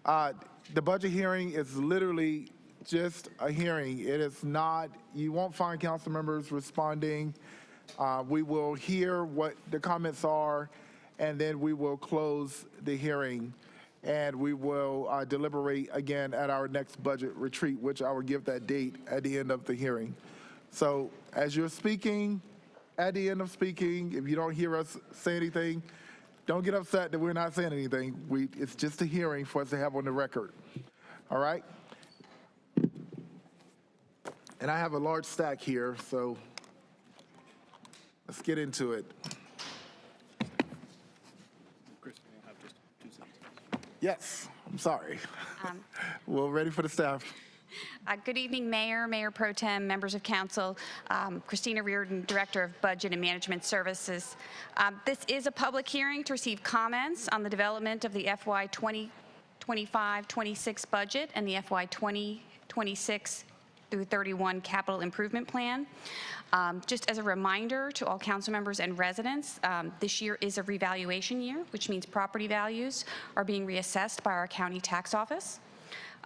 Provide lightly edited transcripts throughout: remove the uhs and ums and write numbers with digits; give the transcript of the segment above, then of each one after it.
The budget hearing is literally just a hearing. It is not, you won't find council members responding. We will hear what the comments are, and then we will close the hearing, and we will deliberate again at our next budget retreat, which I will give that date at the end of the hearing. So as you're speaking, at the end of speaking, if you don't hear us say anything, don't get upset that we're not saying anything. It's just a hearing for us to have on the record. All right? And I have a large stack here, so let's get into it. Chris, we'll have just 2 seconds. Yes, I'm sorry. Well, ready for the staff. Good evening, Mayor, Mayor Pro Tem, members of council, Christina Reardon, Director of Budget and Management Services. This is a public hearing to receive comments on the development of the FY 2025-26 budget and the FY 2026 through 31 capital improvement plan. Just as a reminder to all council members and residents, this year is a revaluation year, which means property values are being reassessed by our county tax office.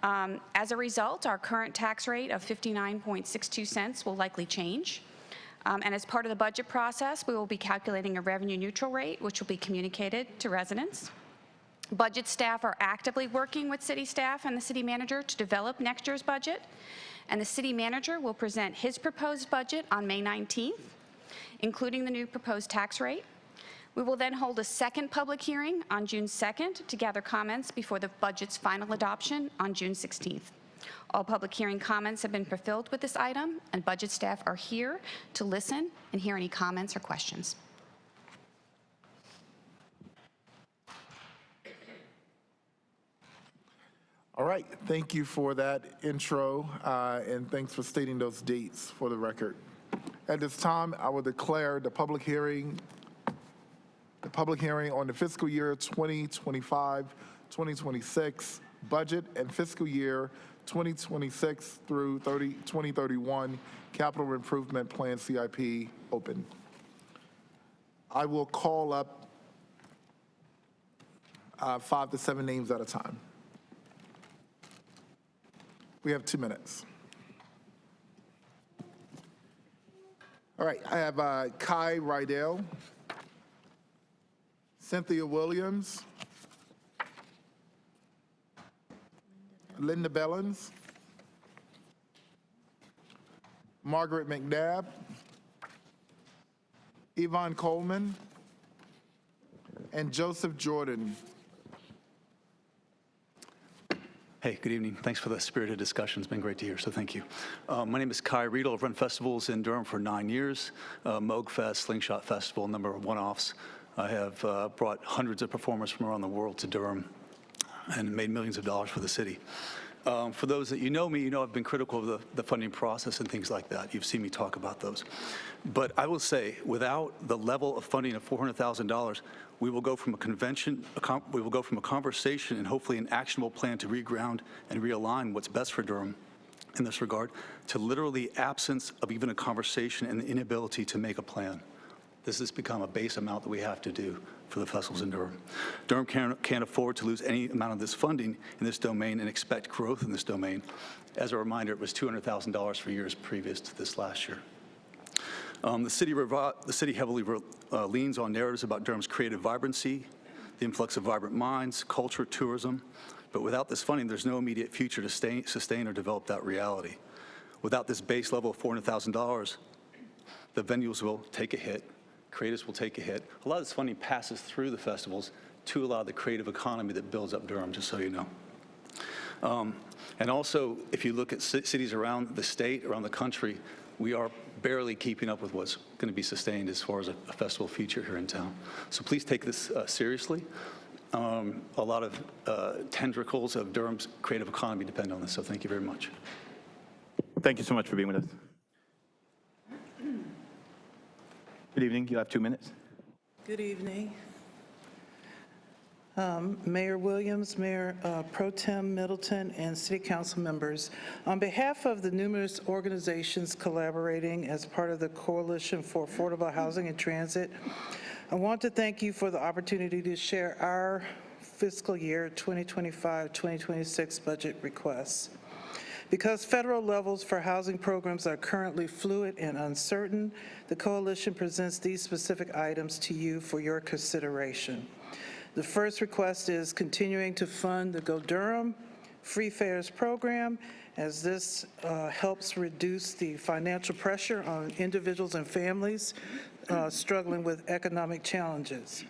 As a result, our current tax rate of 59.62 cents will likely change. And as part of the budget process, we will be calculating a revenue neutral rate, which will be communicated to residents. Budget staff are actively working with city staff and the city manager to develop next year's budget. And the city manager will present his proposed budget on May 19th, including the new proposed tax rate. We will then hold a second public hearing on June 2nd to gather comments before the budget's final adoption on June 16th. All public hearing comments have been fulfilled with this item, and budget staff are here to listen and hear any comments or questions. All right, thank you for that intro, and thanks for stating those dates for the record. At this time, I will declare the public hearing on the fiscal year 2025-2026 budget and fiscal year 2026 through 2031 capital improvement plan CIP open. I will call up 5 to 7 names at a time. We have 2 minutes. All right, I have Kai Rydell, Cynthia Williams, Linda Bellins, Margaret McNabb, Yvonne Coleman, and Joseph Jordan. Hey, good evening. Thanks for the spirited discussion. It's been great to hear, so thank you. My name is Kai Riedel. I've run festivals in Durham for 9 years, Moog Fest, Slingshot Festival, a number of one-offs. I have brought hundreds of performers from around the world to Durham and made millions of dollars for the city. For those that you know me, you know I've been critical of the funding process and things like that. You've seen me talk about those. But I will say, without the level of funding of $400,000, we will go from a convention, we will go from a conversation and hopefully an actionable plan to reground and realign what's best for Durham in this regard, to literally absence of even a conversation and the inability to make a plan. This has become a base amount that we have to do for the festivals in Durham. Durham can't afford to lose any amount of this funding in this domain and expect growth in this domain. As a reminder, it was $200,000 for years previous to this last year. The city heavily leans on narratives about Durham's creative vibrancy, the influx of vibrant minds, culture, tourism. But without this funding, there's no immediate future to sustain or develop that reality. Without this base level of $400,000, the venues will take a hit, creatives will take a hit. A lot of this funding passes through the festivals to allow the creative economy that builds up Durham, just so you know. And also, if you look at cities around the state, around the country, we are barely keeping up with what's going to be sustained as far as a festival feature here in town. So please take this seriously. A lot of tendrils of Durham's creative economy depend on this, so thank you very much. Thank you so much for being with us. Good evening. You have 2 minutes. Good evening. Mayor Williams, Mayor Pro Tem Middleton, and City Council members. On behalf of the numerous organizations collaborating as part of the Coalition for Affordable Housing and Transit, I want to thank you for the opportunity to share our fiscal year 2025-2026 budget requests. Because federal levels for housing programs are currently fluid and uncertain, the coalition presents these specific items to you for your consideration. The first request is continuing to fund the Go Durham Free Fares program, as this helps reduce the financial pressure on individuals and families struggling with economic challenges.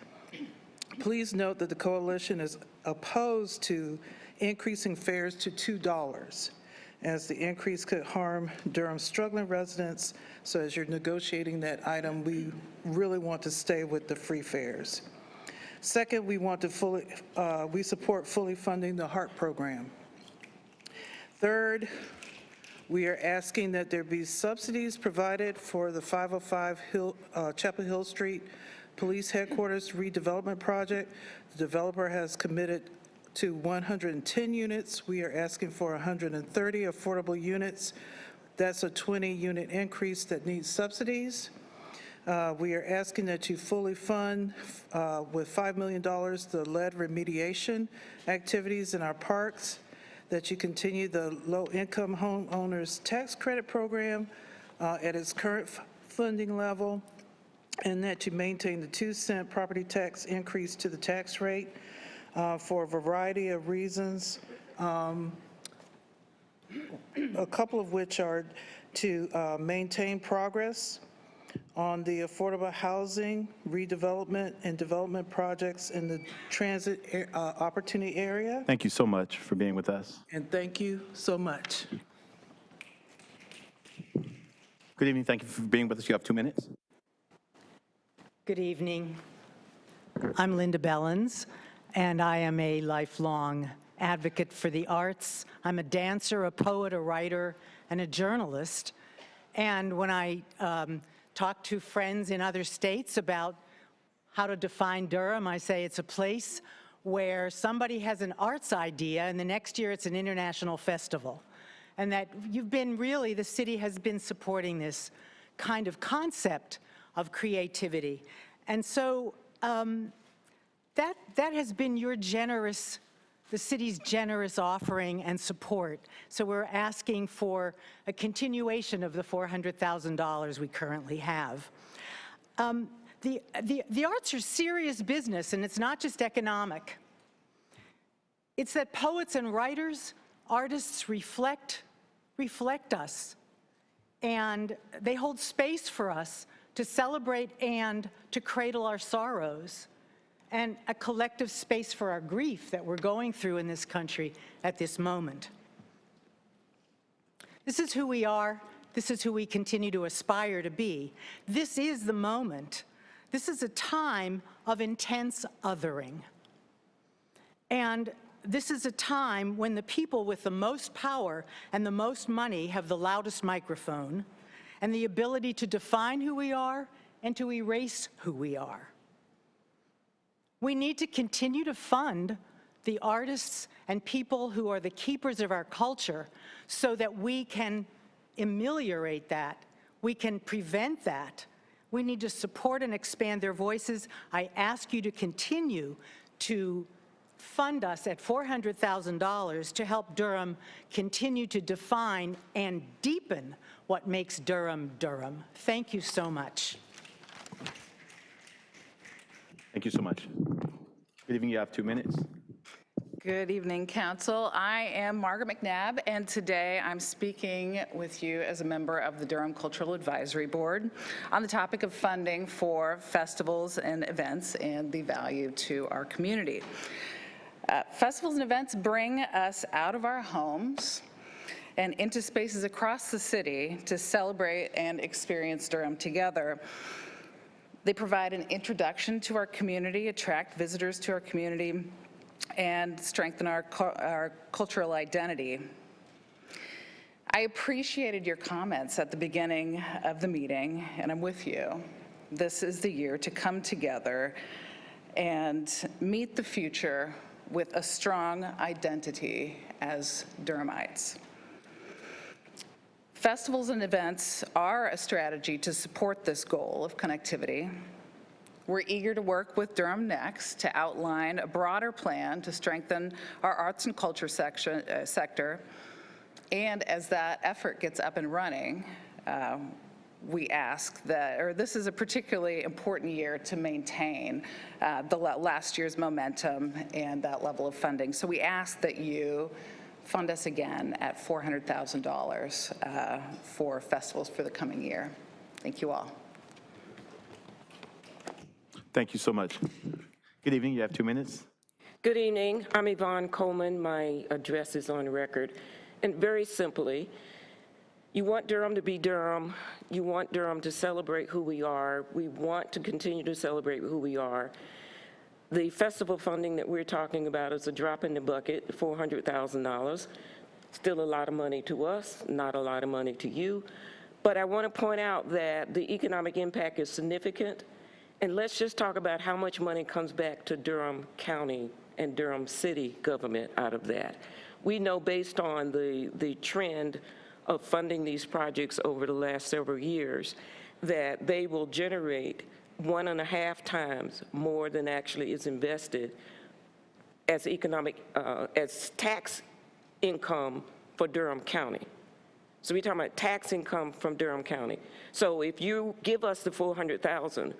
Please note that the coalition is opposed to increasing fares to $2, as the increase could harm Durham's struggling residents. So as you're negotiating that item, we really want to stay with the free fares. Second, we support fully funding the HEART program. Third, we are asking that there be subsidies provided for the 505 Chapel Hill Street Police Headquarters redevelopment project. The developer has committed to 110 units. We are asking for 130 affordable units. That's a 20-unit increase that needs subsidies. We are asking that you fully fund with $5 million the lead remediation activities in our parks, that you continue the low-income homeowners tax credit program at its current funding level, and that you maintain the 2-cent property tax increase to the tax rate for a variety of reasons, a couple of which are to maintain progress on the affordable housing, redevelopment, and development projects in the transit opportunity area. Thank you so much for being with us. And thank you so much. Good evening. Thank you for being with us. You have 2 minutes. Good evening. I'm Linda Bellens, and I am a lifelong advocate for the arts. I'm a dancer, a poet, a writer, and a journalist. And when I talk to friends in other states about how to define Durham, I say it's a place where somebody has an arts idea, and the next year it's an international festival. And that the city has been supporting this kind of concept of creativity. And so that has been the city's generous offering and support. So we're asking for a continuation of the $400,000 we currently have. The arts are serious business, and it's not just economic. It's that poets and writers, artists reflect us, and they hold space for us to celebrate and to cradle our sorrows, and a collective space for our grief that we're going through in this country at this moment. This is who we are. This is who we continue to aspire to be. This is the moment. This is a time of intense othering. And this is a time when the people with the most power and the most money have the loudest microphone and the ability to define who we are and to erase who we are. We need to continue to fund the artists and people who are the keepers of our culture so that we can ameliorate that, we can prevent that. We need to support and expand their voices. I ask you to continue to fund us at $400,000 to help Durham continue to define and deepen what makes Durham, Durham. Thank you so much. Thank you so much. Good evening. You have 2 minutes. Good evening, Council. I am Margaret McNabb, and today I'm speaking with you as a member of the Durham Cultural Advisory Board on the topic of funding for festivals and events and the value to our community. Festivals and events bring us out of our homes and into spaces across the city to celebrate and experience Durham together. They provide an introduction to our community, attract visitors to our community, and strengthen our cultural identity. I appreciated your comments at the beginning of the meeting, and I'm with you. This is the year to come together and meet the future with a strong identity as Durhamites. Festivals and events are a strategy to support this goal of connectivity. We're eager to work with Durham Next to outline a broader plan to strengthen our arts and culture sector. And as that effort gets up and running, we ask that, or this is a particularly important year to maintain the last year's momentum and that level of funding. So we ask that you fund us again at $400,000 for festivals for the coming year. Thank you all. Thank you so much. Good evening. You have 2 minutes. Good evening. I'm Yvonne Coleman. My address is on record. And very simply, you want Durham to be Durham. You want Durham to celebrate who we are. We want to continue to celebrate who we are. The festival funding that we're talking about is a drop in the bucket, $400,000. Still a lot of money to us, not a lot of money to you. But I want to point out that the economic impact is significant. And let's just talk about how much money comes back to Durham County and Durham City government out of that. We know based on the trend of funding these projects over the last several years that they will generate 1.5 times more than actually is invested as as tax income for Durham County. So we're talking about tax income from Durham County. So if you give us the $400,000,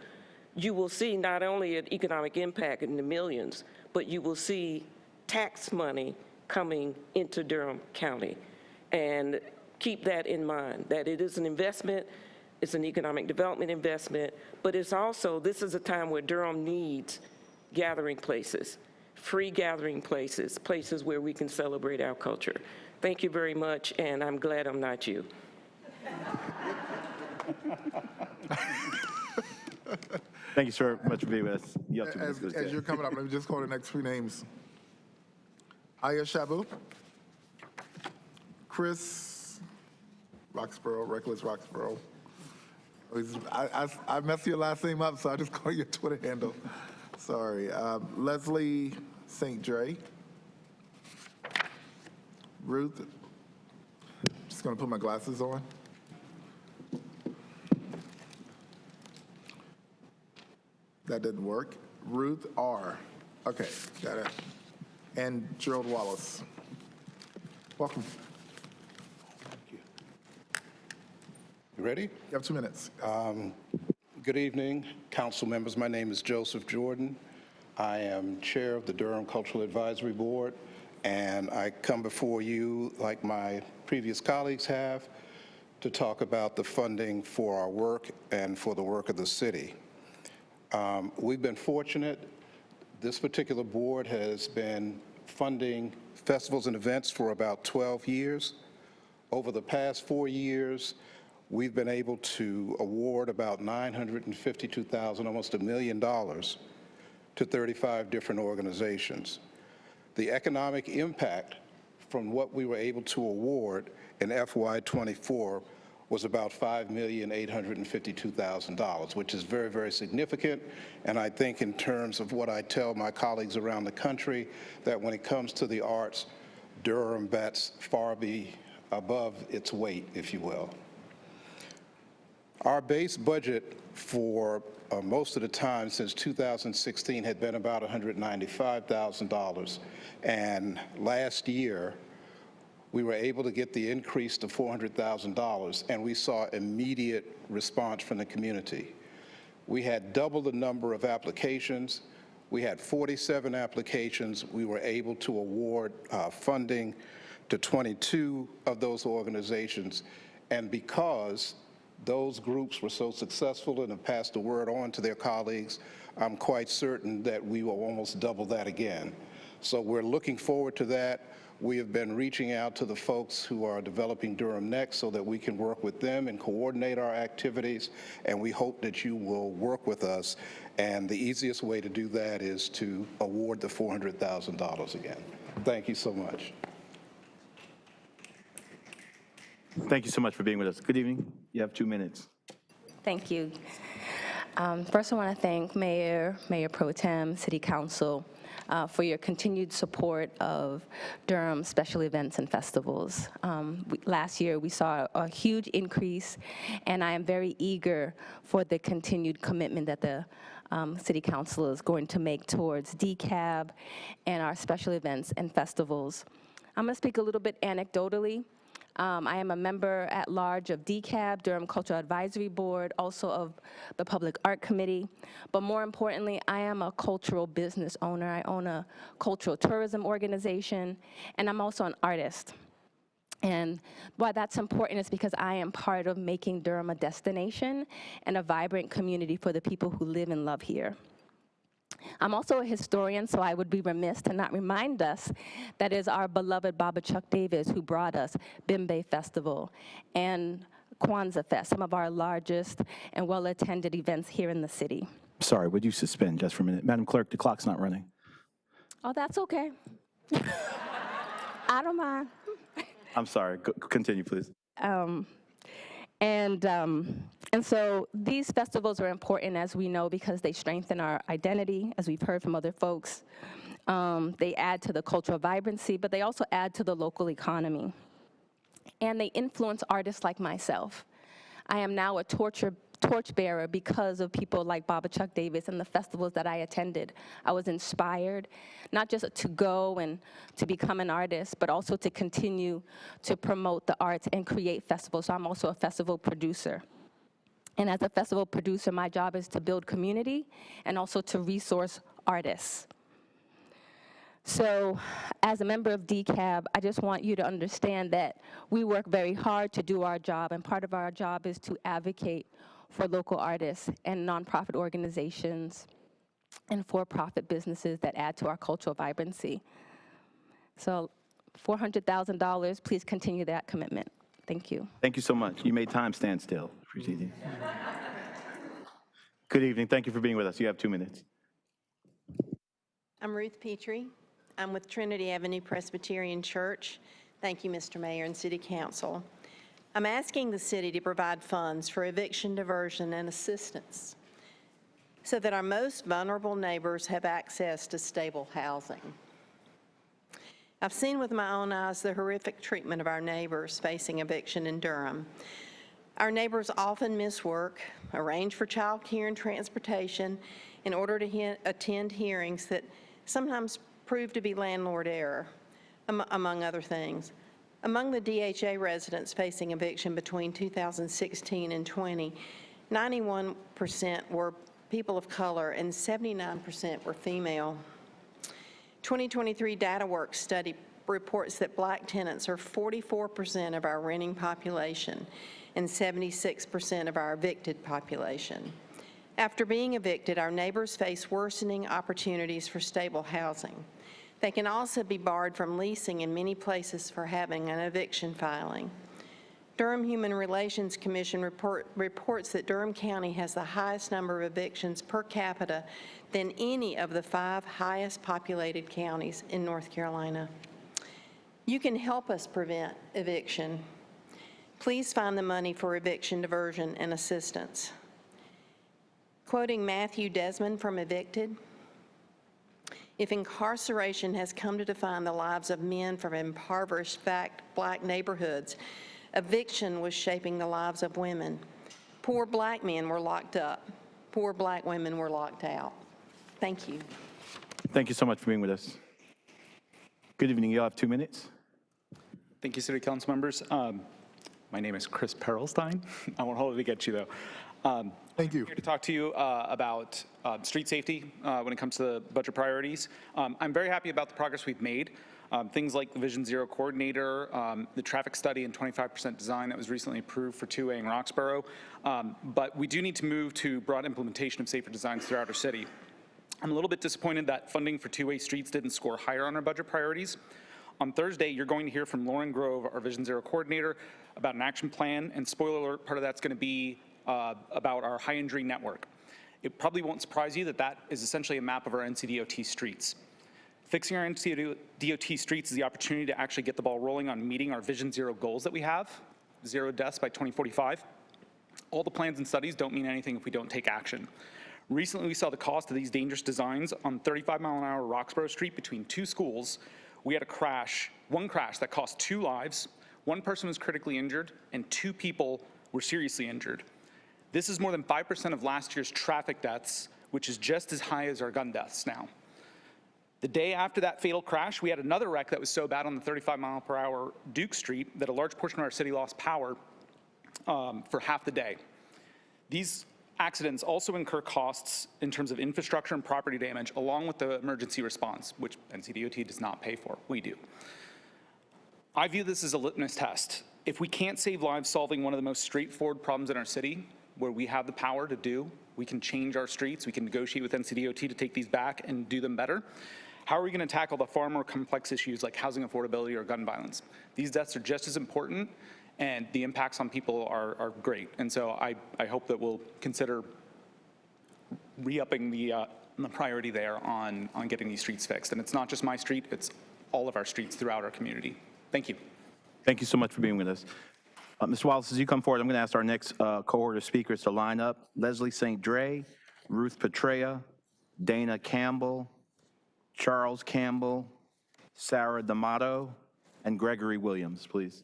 you will see not only an economic impact in the millions, but you will see tax money coming into Durham County. And keep that in mind, that it is an investment, it's an economic development investment, but it's also, this is a time where Durham needs gathering places, free gathering places, places where we can celebrate our culture. Thank you very much, and I'm glad I'm not you. Thank you so much for being with us. You have 2 minutes. As you're coming up, let me just call the next 3 names. Aya Shabu, Chris Roxborough, Reckless Roxborough. I messed your last name up, so I just call your Twitter handle. Sorry. Leslie St. Dre. Ruth. Just gonna put my glasses on. That didn't work. Ruth R. Okay, got it. And Gerald Wallace. Welcome. You ready? You have 2 minutes. Good evening, council members. My name is Joseph Jordan. I am chair of the Durham Cultural Advisory Board, and I come before you, like my previous colleagues have, to talk about the funding for our work and for the work of the city. We've been fortunate. This particular board has been funding festivals and events for about 12 years. Over the past 4 years, we've been able to award about $952,000, almost $1 million, to 35 different organizations. The economic impact from what we were able to award in FY24 was about $5,852,000, which is very, very significant. And I think in terms of what I tell my colleagues around the country, that when it comes to the arts, Durham bats far above its weight, if you will. Our base budget for most of the time since 2016 had been about $195,000. And last year, we were able to get the increase to $400,000, and we saw immediate response from the community. We had double the number of applications. We had 47 applications. We were able to award funding to 22 of those organizations. And because those groups were so successful and have passed the word on to their colleagues, I'm quite certain that we will almost double that again. So we're looking forward to that. We have been reaching out to the folks who are developing Durham Next so that we can work with them and coordinate our activities, and we hope that you will work with us. And the easiest way to do that is to award the $400,000 again. Thank you so much. Thank you so much for being with us. Good evening. You have 2 minutes. Thank you. First, I want to thank Mayor Pro Tem, City Council, for your continued support of Durham special events and festivals. Last year, we saw a huge increase, and I am very eager for the continued commitment that the City Council is going to make towards DCAB and our special events and festivals. I'm going to speak a little bit anecdotally. I am a member at large of DCAB, Durham Cultural Advisory Board, also of the Public Art Committee. But more importantly, I am a cultural business owner. I own a cultural tourism organization, and I'm also an artist. And why that's important is because I am part of making Durham a destination and a vibrant community for the people who live and love here. I'm also a historian, so I would be remiss to not remind us that it is our beloved Baba Chuck Davis who brought us Bimbe Festival and Kwanzaa Fest, some of our largest and well-attended events here in the city. Sorry, would you suspend just for a minute? Madam Clerk, the clock's not running. Oh, that's okay. I don't mind. I'm sorry. Continue, please. And so these festivals are important, as we know, because they strengthen our identity, as we've heard from other folks. They add to the cultural vibrancy, but they also add to the local economy. And they influence artists like myself. I am now a torchbearer because of people like Baba Chuck Davis and the festivals that I attended. I was inspired, not just to go and to become an artist, but also to continue to promote the arts and create festivals. So I'm also a festival producer. And as a festival producer, my job is to build community and also to resource artists. So as a member of DCAB, I just want you to understand that we work very hard to do our job, and part of our job is to advocate for local artists and nonprofit organizations and for-profit businesses that add to our cultural vibrancy. So $400,000, please continue that commitment. Thank you. Thank you so much. You made time stand still. Appreciate it. Good evening. Thank you for being with us. You have 2 minutes. I'm Ruth Petrie. I'm with Trinity Avenue Presbyterian Church. Thank you, Mr. Mayor and City Council. I'm asking the city to provide funds for eviction diversion and assistance so that our most vulnerable neighbors have access to stable housing. I've seen with my own eyes the horrific treatment of our neighbors facing eviction in Durham. Our neighbors often miss work, arrange for child care and transportation in order to attend hearings that sometimes prove to be landlord error, among other things. Among the DHA residents facing eviction between 2016 and 20, 91% were people of color and 79% were female. 2023 DataWorks study reports that black tenants are 44% of our renting population and 76% of our evicted population. After being evicted, our neighbors face worsening opportunities for stable housing. They can also be barred from leasing in many places for having an eviction filing. Durham Human Relations Commission reports that Durham County has the highest number of evictions per capita than any of the 5 highest populated counties in North Carolina. You can help us prevent eviction. Please find the money for eviction diversion and assistance. Quoting Matthew Desmond from Evicted, if incarceration has come to define the lives of men from impoverished black neighborhoods, eviction was shaping the lives of women. Poor black men were locked up. Poor black women were locked out. Thank you. Thank you so much for being with us. Good evening. You all have 2 minutes. Thank you, City Council members. My name is Chris Perelstein. I won't hold it against you, though. Thank you. Here to talk to you about street safety when it comes to the budget priorities. I'm very happy about the progress we've made. Things like the Vision Zero coordinator, the traffic study and 25% design that was recently approved for 2A in Roxborough. But we do need to move to broad implementation of safer designs throughout our city. I'm a little bit disappointed that funding for 2A streets didn't score higher on our budget priorities. On Thursday, you're going to hear from Lauren Grove, our Vision Zero coordinator, about an action plan, and spoiler alert, part of that's going to be about our high injury network. It probably won't surprise you that that is essentially a map of our NCDOT streets. Fixing our NCDOT streets is the opportunity to actually get the ball rolling on meeting our Vision Zero goals that we have, 0 deaths by 2045. All the plans and studies don't mean anything if we don't take action. Recently, we saw the cost of these dangerous designs on 35-mile-an-hour Roxborough Street between 2 schools. We had one crash that cost 2 lives, 1 person was critically injured, and 2 people were seriously injured. This is more than 5% of last year's traffic deaths which is just as high as our gun deaths now. The day after that fatal crash, we had another wreck that was so bad on the 35-mile-per-hour Duke Street that a large portion of our city lost power for half the day. These accidents also incur costs in terms of infrastructure and property damage, along with the emergency response, which NCDOT does not pay for. We do. I view this as a litmus test. If we can't save lives solving one of the most straightforward problems in our city, where we have the power to do, we can change our streets, we can negotiate with NCDOT to take these back and do them better, how are we going to tackle the far more complex issues like housing affordability or gun violence? These deaths are just as important, and the impacts on people are great. And so I hope that we'll consider re-upping the priority there on getting these streets fixed. And it's not just my street, it's all of our streets throughout our community. Thank you. Thank you so much for being with us. Mr. Wallace, as you come forward, I'm going to ask our next cohort of speakers to line up. Leslie St. Dre, Ruth Petrea, Dana Campbell, Charles Campbell, Sarah D'Amato, and Gregory Williams, please.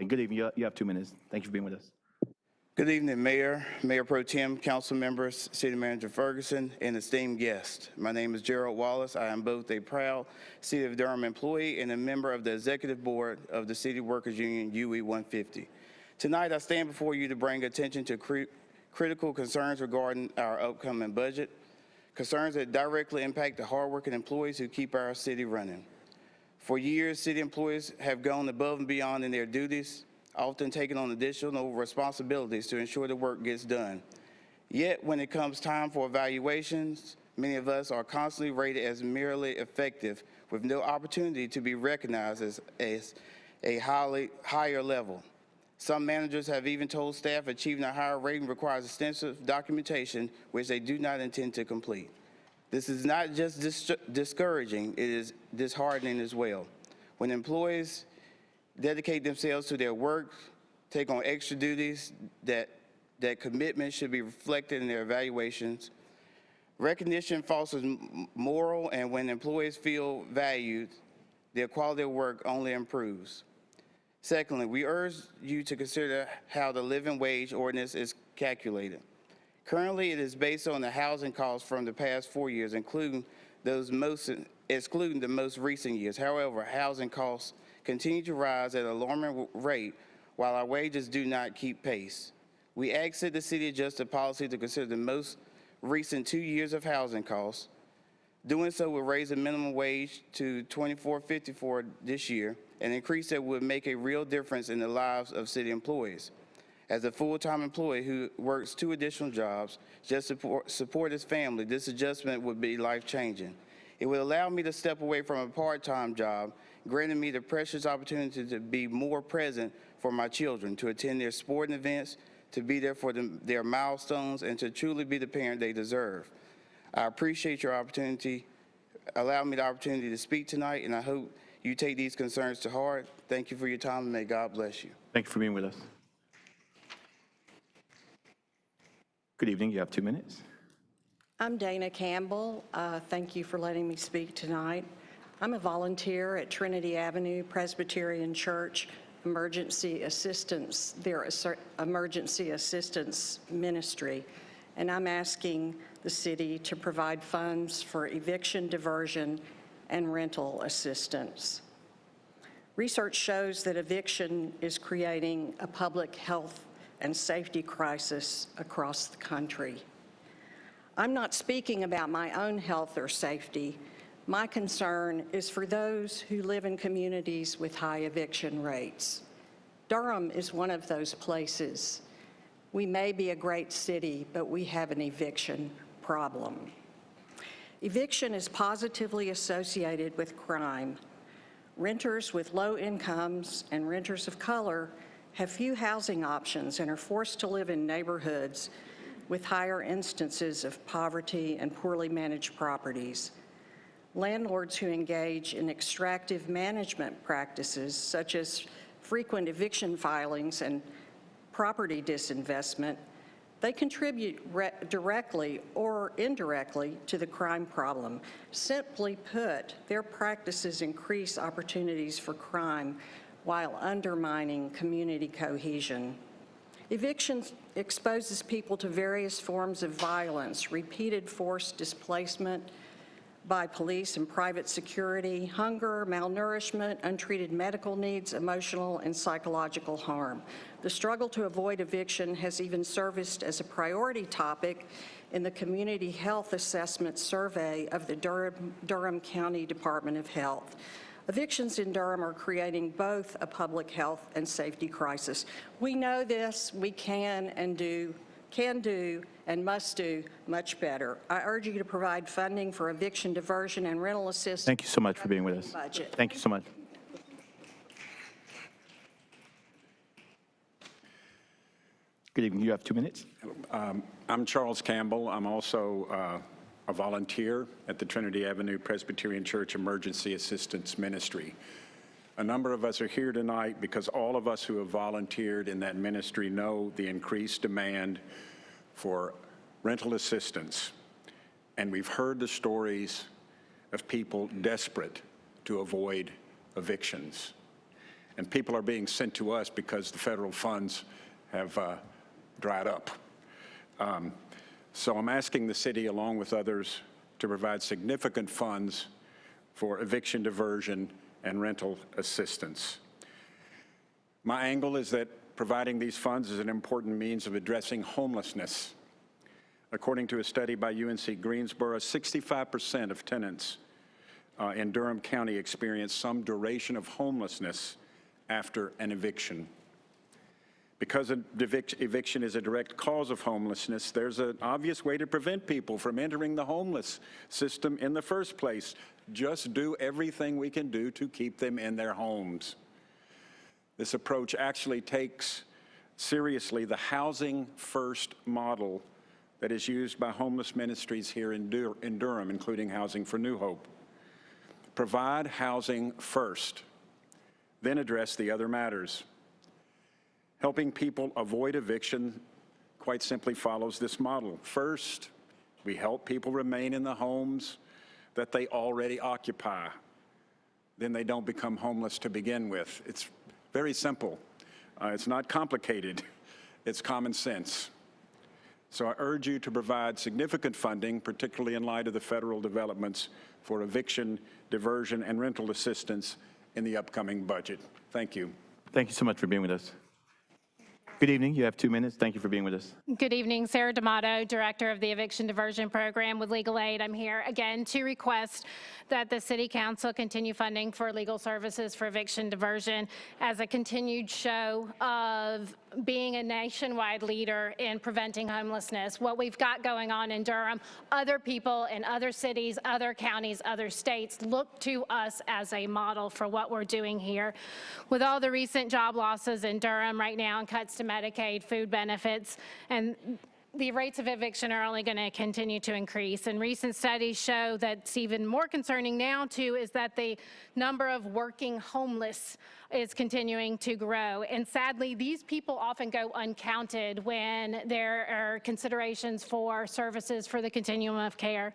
And good evening. You have 2 minutes. Thank you for being with us. Good evening, Mayor, Mayor Pro Tem, council members, City Manager Ferguson, and esteemed guests. My name is Gerald Wallace. I am both a proud City of Durham employee and a member of the Executive Board of the City Workers Union UE 150. Tonight, I stand before you to bring attention to critical concerns regarding our upcoming budget, concerns that directly impact the hardworking employees who keep our city running. For years, city employees have gone above and beyond in their duties, often taking on additional responsibilities to ensure the work gets done. Yet, when it comes time for evaluations, many of us are constantly rated as merely effective with no opportunity to be recognized as a higher level. Some managers have even told staff achieving a higher rating requires extensive documentation, which they do not intend to complete. This is not just discouraging, it is disheartening as well. When employees dedicate themselves to their work, take on extra duties, that commitment should be reflected in their evaluations. Recognition fosters moral, and when employees feel valued, their quality of work only improves. Secondly, we urge you to consider how the living wage ordinance is calculated. Currently, it is based on the housing costs from the past 4 years, excluding the most recent years. However, housing costs continue to rise at an alarming rate while our wages do not keep pace. We ask that the city adjust the policy to consider the most recent 2 years of housing costs. Doing so will raise the minimum wage to $24.54 this year, an increase that would make a real difference in the lives of city employees. As a full-time employee who works 2 additional jobs just to support his family, this adjustment would be life-changing. It would allow me to step away from a part-time job, granting me the precious opportunity to be more present for my children, to attend their sporting events, to be there for their milestones, and to truly be the parent they deserve. I appreciate your opportunity, allow me the opportunity to speak tonight, and I hope you take these concerns to heart. Thank you for your time, and may God bless you. Thank you for being with us. Good evening. You have 2 minutes. I'm Dana Campbell. Thank you for letting me speak tonight. I'm a volunteer at Trinity Avenue Presbyterian Church Emergency Assistance, their Emergency Assistance Ministry, and I'm asking the city to provide funds for eviction diversion and rental assistance. Research shows that eviction is creating a public health and safety crisis across the country. I'm not speaking about my own health or safety. My concern is for those who live in communities with high eviction rates. Durham is one of those places. We may be a great city, but we have an eviction problem. Eviction is positively associated with crime. Renters with low incomes and renters of color have few housing options and are forced to live in neighborhoods with higher instances of poverty and poorly managed properties. Landlords who engage in extractive management practices, such as frequent eviction filings and property disinvestment, they contribute directly or indirectly to the crime problem. Simply put, their practices increase opportunities for crime while undermining community cohesion. Eviction exposes people to various forms of violence, repeated forced displacement by police and private security, hunger, malnourishment, untreated medical needs, emotional and psychological harm. The struggle to avoid eviction has even surfaced as a priority topic in the Community Health Assessment Survey of the Durham County Department of Health. Evictions in Durham are creating both a public health and safety crisis. We know this, we can do and must do much better. I urge you to provide funding for eviction diversion and rental assistance. Thank you so much for being with us. Budget. Thank you so much. Good evening. You have 2 minutes. I'm Charles Campbell. I'm also a volunteer at the Trinity Avenue Presbyterian Church Emergency Assistance Ministry. A number of us are here tonight because all of us who have volunteered in that ministry know the increased demand for rental assistance. And we've heard the stories of people desperate to avoid evictions. And people are being sent to us because the federal funds have dried up. So I'm asking the city, along with others, to provide significant funds for eviction diversion and rental assistance. My angle is that providing these funds is an important means of addressing homelessness. According to a study by UNC Greensboro, 65% of tenants in Durham County experience some duration of homelessness after an eviction. Because eviction is a direct cause of homelessness, there's an obvious way to prevent people from entering the homeless system in the first place. Just do everything we can do to keep them in their homes. This approach actually takes seriously the housing first model that is used by homeless ministries here in Durham, including Housing for New Hope. Provide housing first, then address the other matters. Helping people avoid eviction quite simply follows this model. First, we help people remain in the homes that they already occupy. Then they don't become homeless to begin with. It's very simple. It's not complicated. It's common sense. So I urge you to provide significant funding, particularly in light of the federal developments for eviction, diversion, and rental assistance in the upcoming budget. Thank you. Thank you so much for being with us. Good evening. You have 2 minutes. Thank you for being with us. Good evening. Sarah D'Amato, Director of the Eviction Diversion Program with Legal Aid. I'm here again to request that the City Council continue funding for legal services for eviction diversion as a continued show of being a nationwide leader in preventing homelessness. What we've got going on in Durham, other people in other cities, other counties, other states look to us as a model for what we're doing here. With all the recent job losses in Durham right now and cuts to Medicaid, food benefits, and the rates of eviction are only going to continue to increase. And recent studies show that's even more concerning now, too, is that the number of working homeless is continuing to grow. And sadly, these people often go uncounted when there are considerations for services for the continuum of care.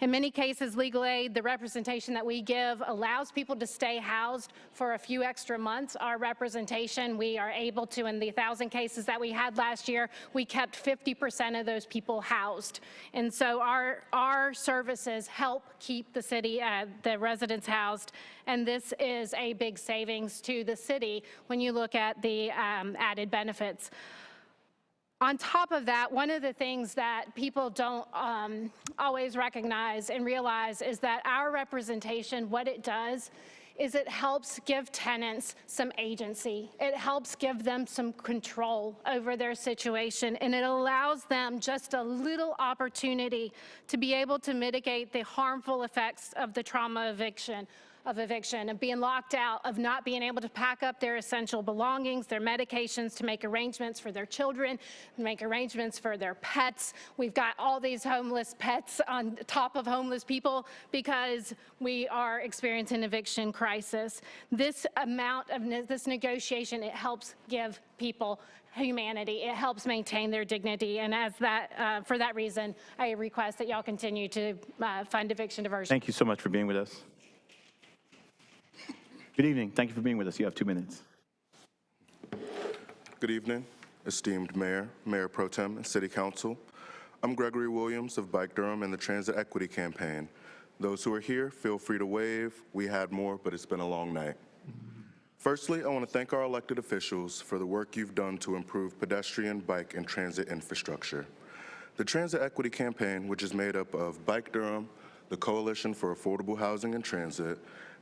In many cases, legal aid, the representation that we give allows people to stay housed for a few extra months. Our representation, we are able to, in the 1,000 cases that we had last year, we kept 50% of those people housed. And so our services help keep the city, the residents housed, and this is a big savings to the city when you look at the added benefits. On top of that, one of the things that people don't always recognize and realize is that our representation, what it does is it helps give tenants some agency. It helps give them some control over their situation, and it allows them just a little opportunity to be able to mitigate the harmful effects of the trauma of eviction, of being locked out, of not being able to pack up their essential belongings, their medications, to make arrangements for their children, make arrangements for their pets. We've got all these homeless pets on top of homeless people because we are experiencing an eviction crisis. This amount of this negotiation, it helps give people humanity. It helps maintain their dignity. And as that, for that reason, I request that y'all continue to fund eviction diversion. Thank you so much for being with us. Good evening. Thank you for being with us. You have 2 minutes. Good evening. esteemed Mayor, Mayor Pro Tem, and City Council. I'm Gregory Williams of Bike Durham and the Transit Equity Campaign. Those who are here, feel free to wave. We had more, but it's been a long night. Firstly, I want to thank our elected officials for the work you've done to improve pedestrian, bike, and transit infrastructure. The Transit Equity Campaign, which is made up of Bike Durham, the Coalition for Affordable Housing and Transit,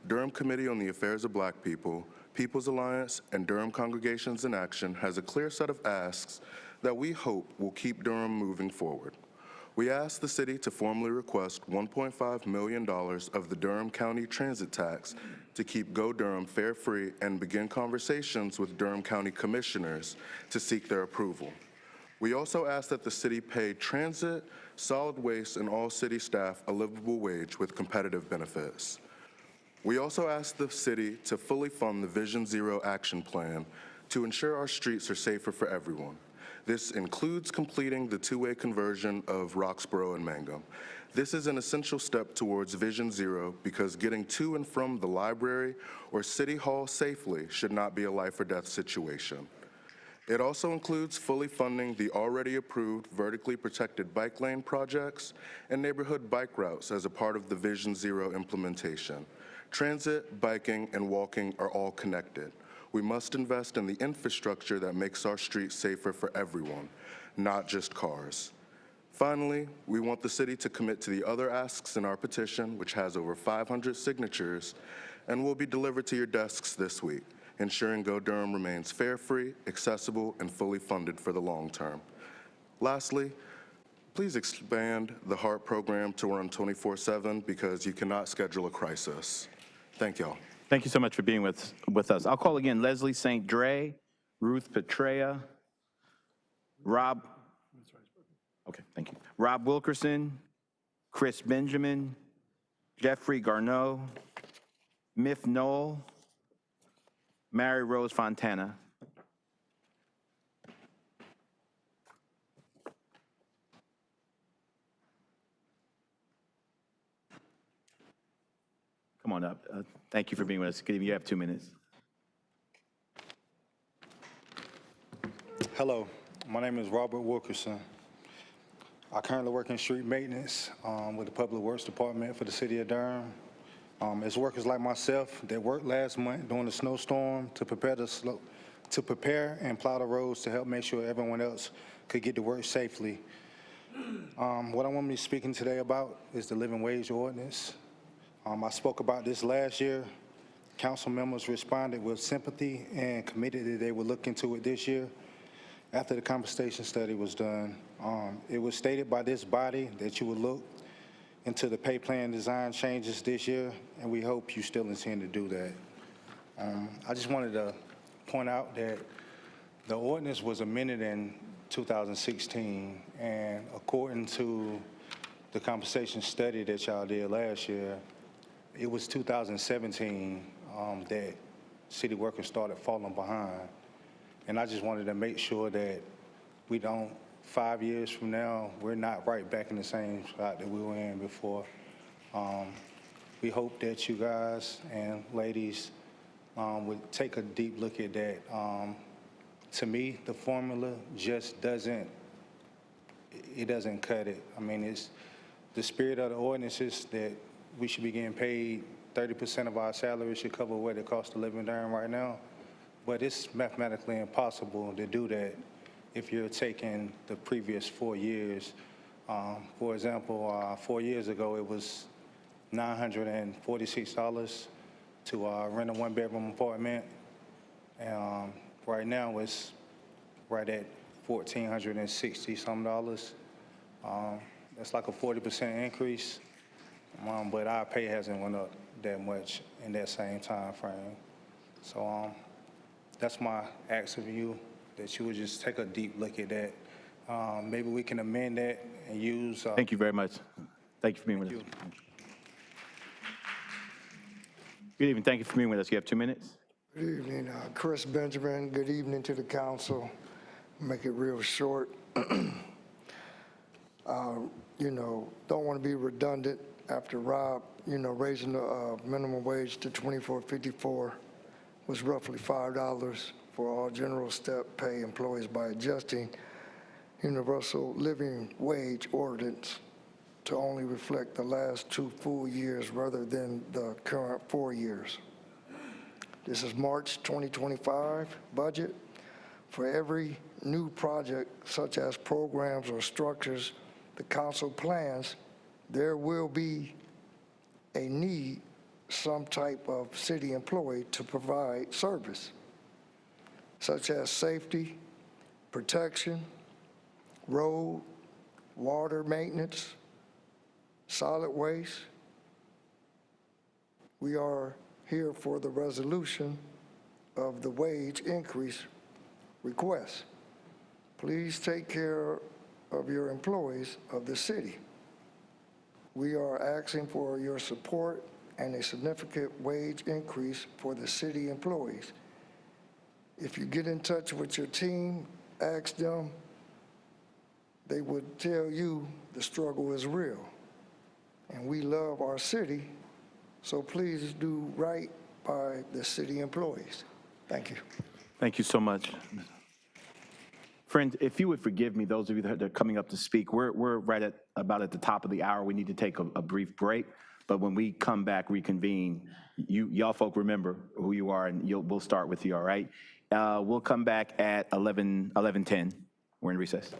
Durham Committee on the Affairs of Black People, People's Alliance, and Durham Congregations in Action, has a clear set of asks that we hope will keep Durham moving forward. We ask the city to formally request $1.5 million of the Durham County Transit Tax to keep Go Durham fare-free and begin conversations with Durham County Commissioners to seek their approval. We also ask that the city pay transit, solid waste, and all city staff a livable wage with competitive benefits. We also ask the city to fully fund the Vision Zero action plan to ensure our streets are safer for everyone. This includes completing the two-way conversion of Roxborough and Mangum. This is an essential step towards Vision Zero because getting to and from the library or City Hall safely should not be a life or death situation. It also includes fully funding the already approved vertically protected bike lane projects and neighborhood bike routes as a part of the Vision Zero implementation. Transit, biking, and walking are all connected. We must invest in the infrastructure that makes our streets safer for everyone, not just cars. Finally, we want the city to commit to the other asks in our petition, which has over 500 signatures, and will be delivered to your desks this week, ensuring Go Durham remains fare-free, accessible, and fully funded for the long term. Lastly, please expand the HART program to run 24/7 because you cannot schedule a crisis. Thank y'all. Thank you so much for being with us. I'll call again Leslie St. Dre, Ruth Petrea, Rob Wilkerson, Chris Benjamin, Jeffrey Garneau, Myth Knoll, Mary Rose Fontana. Come on up. Thank you for being with us. Good evening. You have 2 minutes. Hello, my name is Robert Wilkerson. I currently work in street maintenance with the Public Works Department for the City of Durham. It's workers like myself that worked last month during the snowstorm to prepare and plow the roads to help make sure everyone else could get to work safely. What I want to be speaking today about is the living wage ordinance. I spoke about this last year. Council members responded with sympathy and committed that they would look into it this year. After the compensation study was done, it was stated by this body that you would look into the pay plan design changes this year, and we hope you still intend to do that. I just wanted to point out that the ordinance was amended in 2016, and according to the compensation study that y'all did last year, it was 2017 that city workers started falling behind. And I just wanted to make sure that we don't, 5 years from now, we're not right back in the same spot that we were in before. We hope that you guys and ladies would take a deep look at that. To me, the formula just doesn't cut it. I mean, it's the spirit of the ordinance is that we should be getting paid 30% of our salary should cover what it costs to live in Durham right now. But it's mathematically impossible to do that if you're taking the previous 4 years. For example, 4 years ago, it was $946 to rent a one-bedroom apartment. And right now, it's right at $1,460 some. That's like a 40% increase. But our pay hasn't went up that much in that same time frame. So that's my ask of you, that you would just take a deep look at that. Maybe we can amend that and use. Thank you very much. Thank you for being with us. Good evening. Thank you for being with us. You have 2 minutes. Good evening, Chris Benjamin. Good evening to the council. Make it real short. Don't want to be redundant after Rob, raising the minimum wage to $24.54 was roughly $5 for all general step pay employees by adjusting universal living wage ordinance to only reflect the last 2 full years rather than the current 4 years. This is March 2025 budget. For every new project, such as programs or structures the council plans, there will be a need, some type of city employee to provide service, such as safety, protection, road, water maintenance, solid waste. We are here for the resolution of the wage increase request. Please take care of your employees of the city. We are asking for your support and a significant wage increase for the city employees. If you get in touch with your team, ask them, they would tell you the struggle is real. And we love our city, so please do right by the city employees. Thank you. Thank you so much. Friends, if you would forgive me, those of you that are coming up to speak, we're right at about at the top of the hour. We need to take a brief break, but when we come back, reconvene, y'all folk remember who you are, and we'll start with you, all right? We'll come back at 11:10. We're in recess.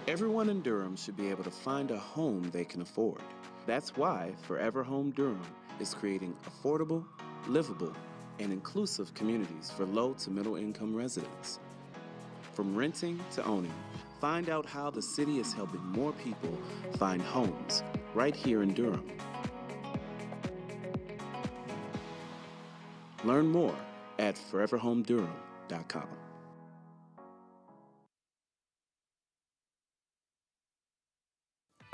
Everyone in Durham should be able to find a home they can afford. That's why Forever Home Durham is creating affordable, livable, and inclusive communities for low to middle income residents. From renting to owning, Find out how the city is helping more people find homes right here in Durham. Learn more at foreverhomedurham.com.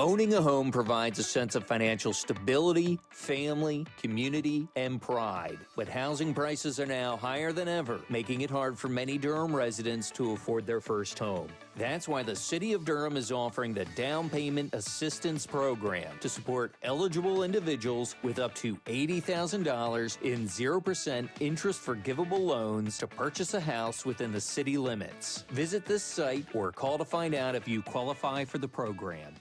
Owning a home provides a sense of financial stability, family, community, and pride. But housing prices are now higher than ever, making it hard for many Durham residents to afford their first home. That's why the City of Durham is offering the Down Payment Assistance Program to support eligible individuals with up to $80,000 in 0% interest forgivable loans to purchase a house within the city limits. Visit this site or call to find out if you qualify for the program.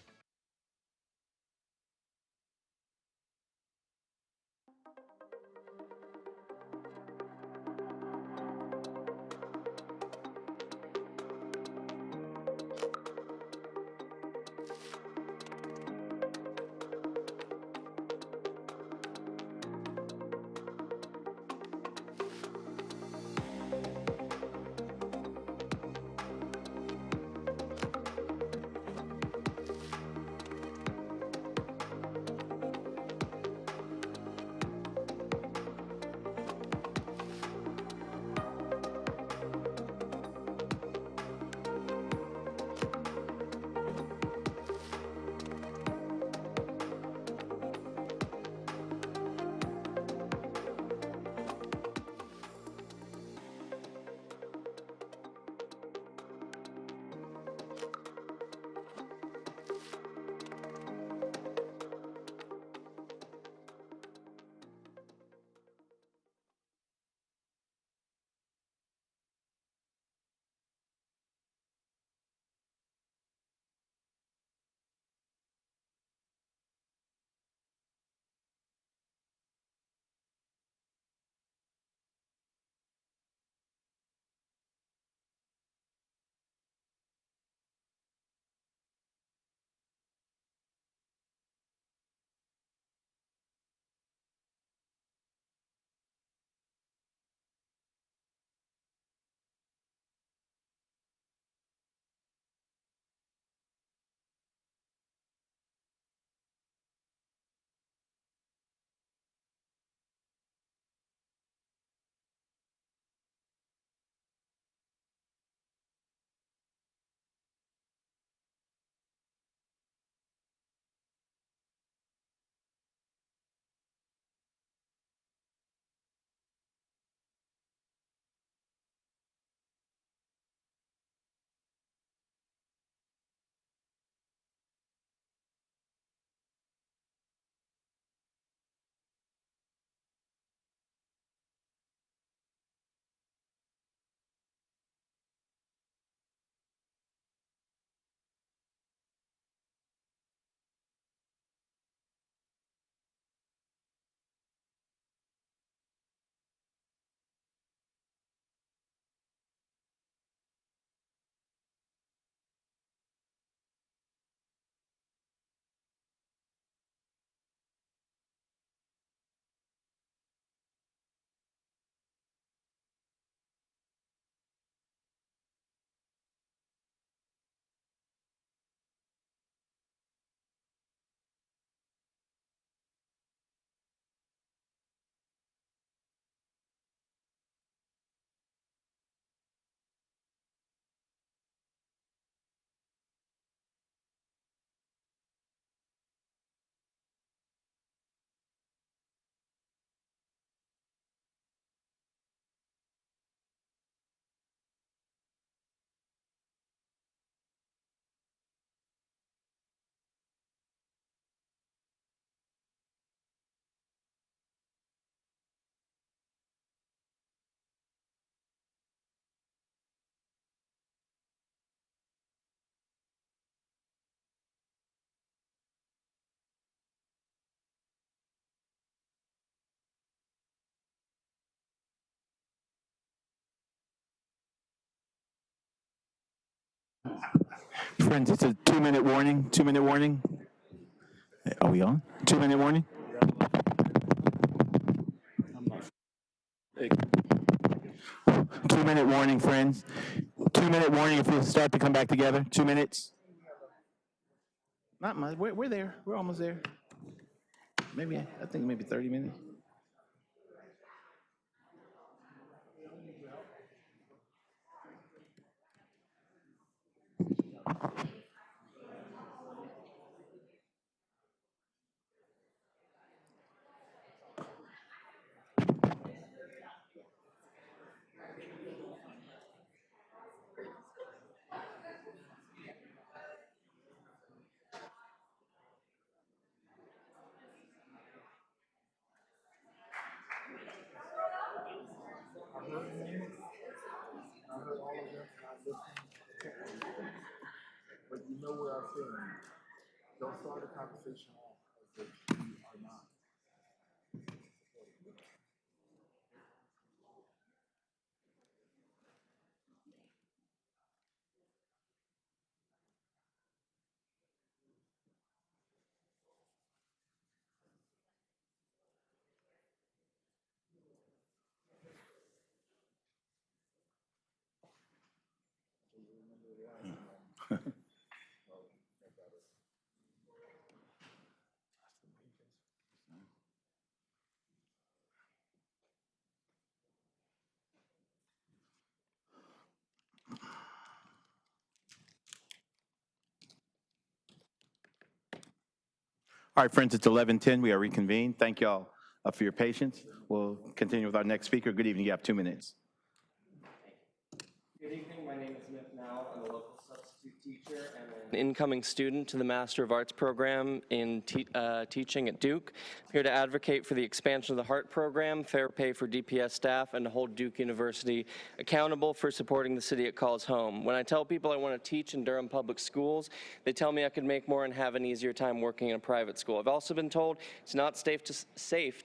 Friends, it's a 2-minute warning. 2-minute warning. Are we on? 2-minute warning. 2-minute warning, friends. 2-minute warning if we start to come back together. 2 minutes. Not much. We're there. We're almost there. Maybe, I think maybe 30 minutes. But you know where I stand. Don't start a conversation off as if you are not. All right, friends, it's 11:10. We are reconvened. Thank y'all for your patience. We'll continue with our next speaker. Good evening. You have 2 minutes. Good evening. My name is Nick Now. I'm a local substitute teacher and an incoming student to the Master of Arts program in teaching at Duke. I'm here to advocate for the expansion of the HEART program, fair pay for DPS staff, and to hold Duke University accountable for supporting the city it calls home. When I tell people I want to teach in Durham public schools, they tell me I could make more and have an easier time working in a private school. I've also been told it's not safe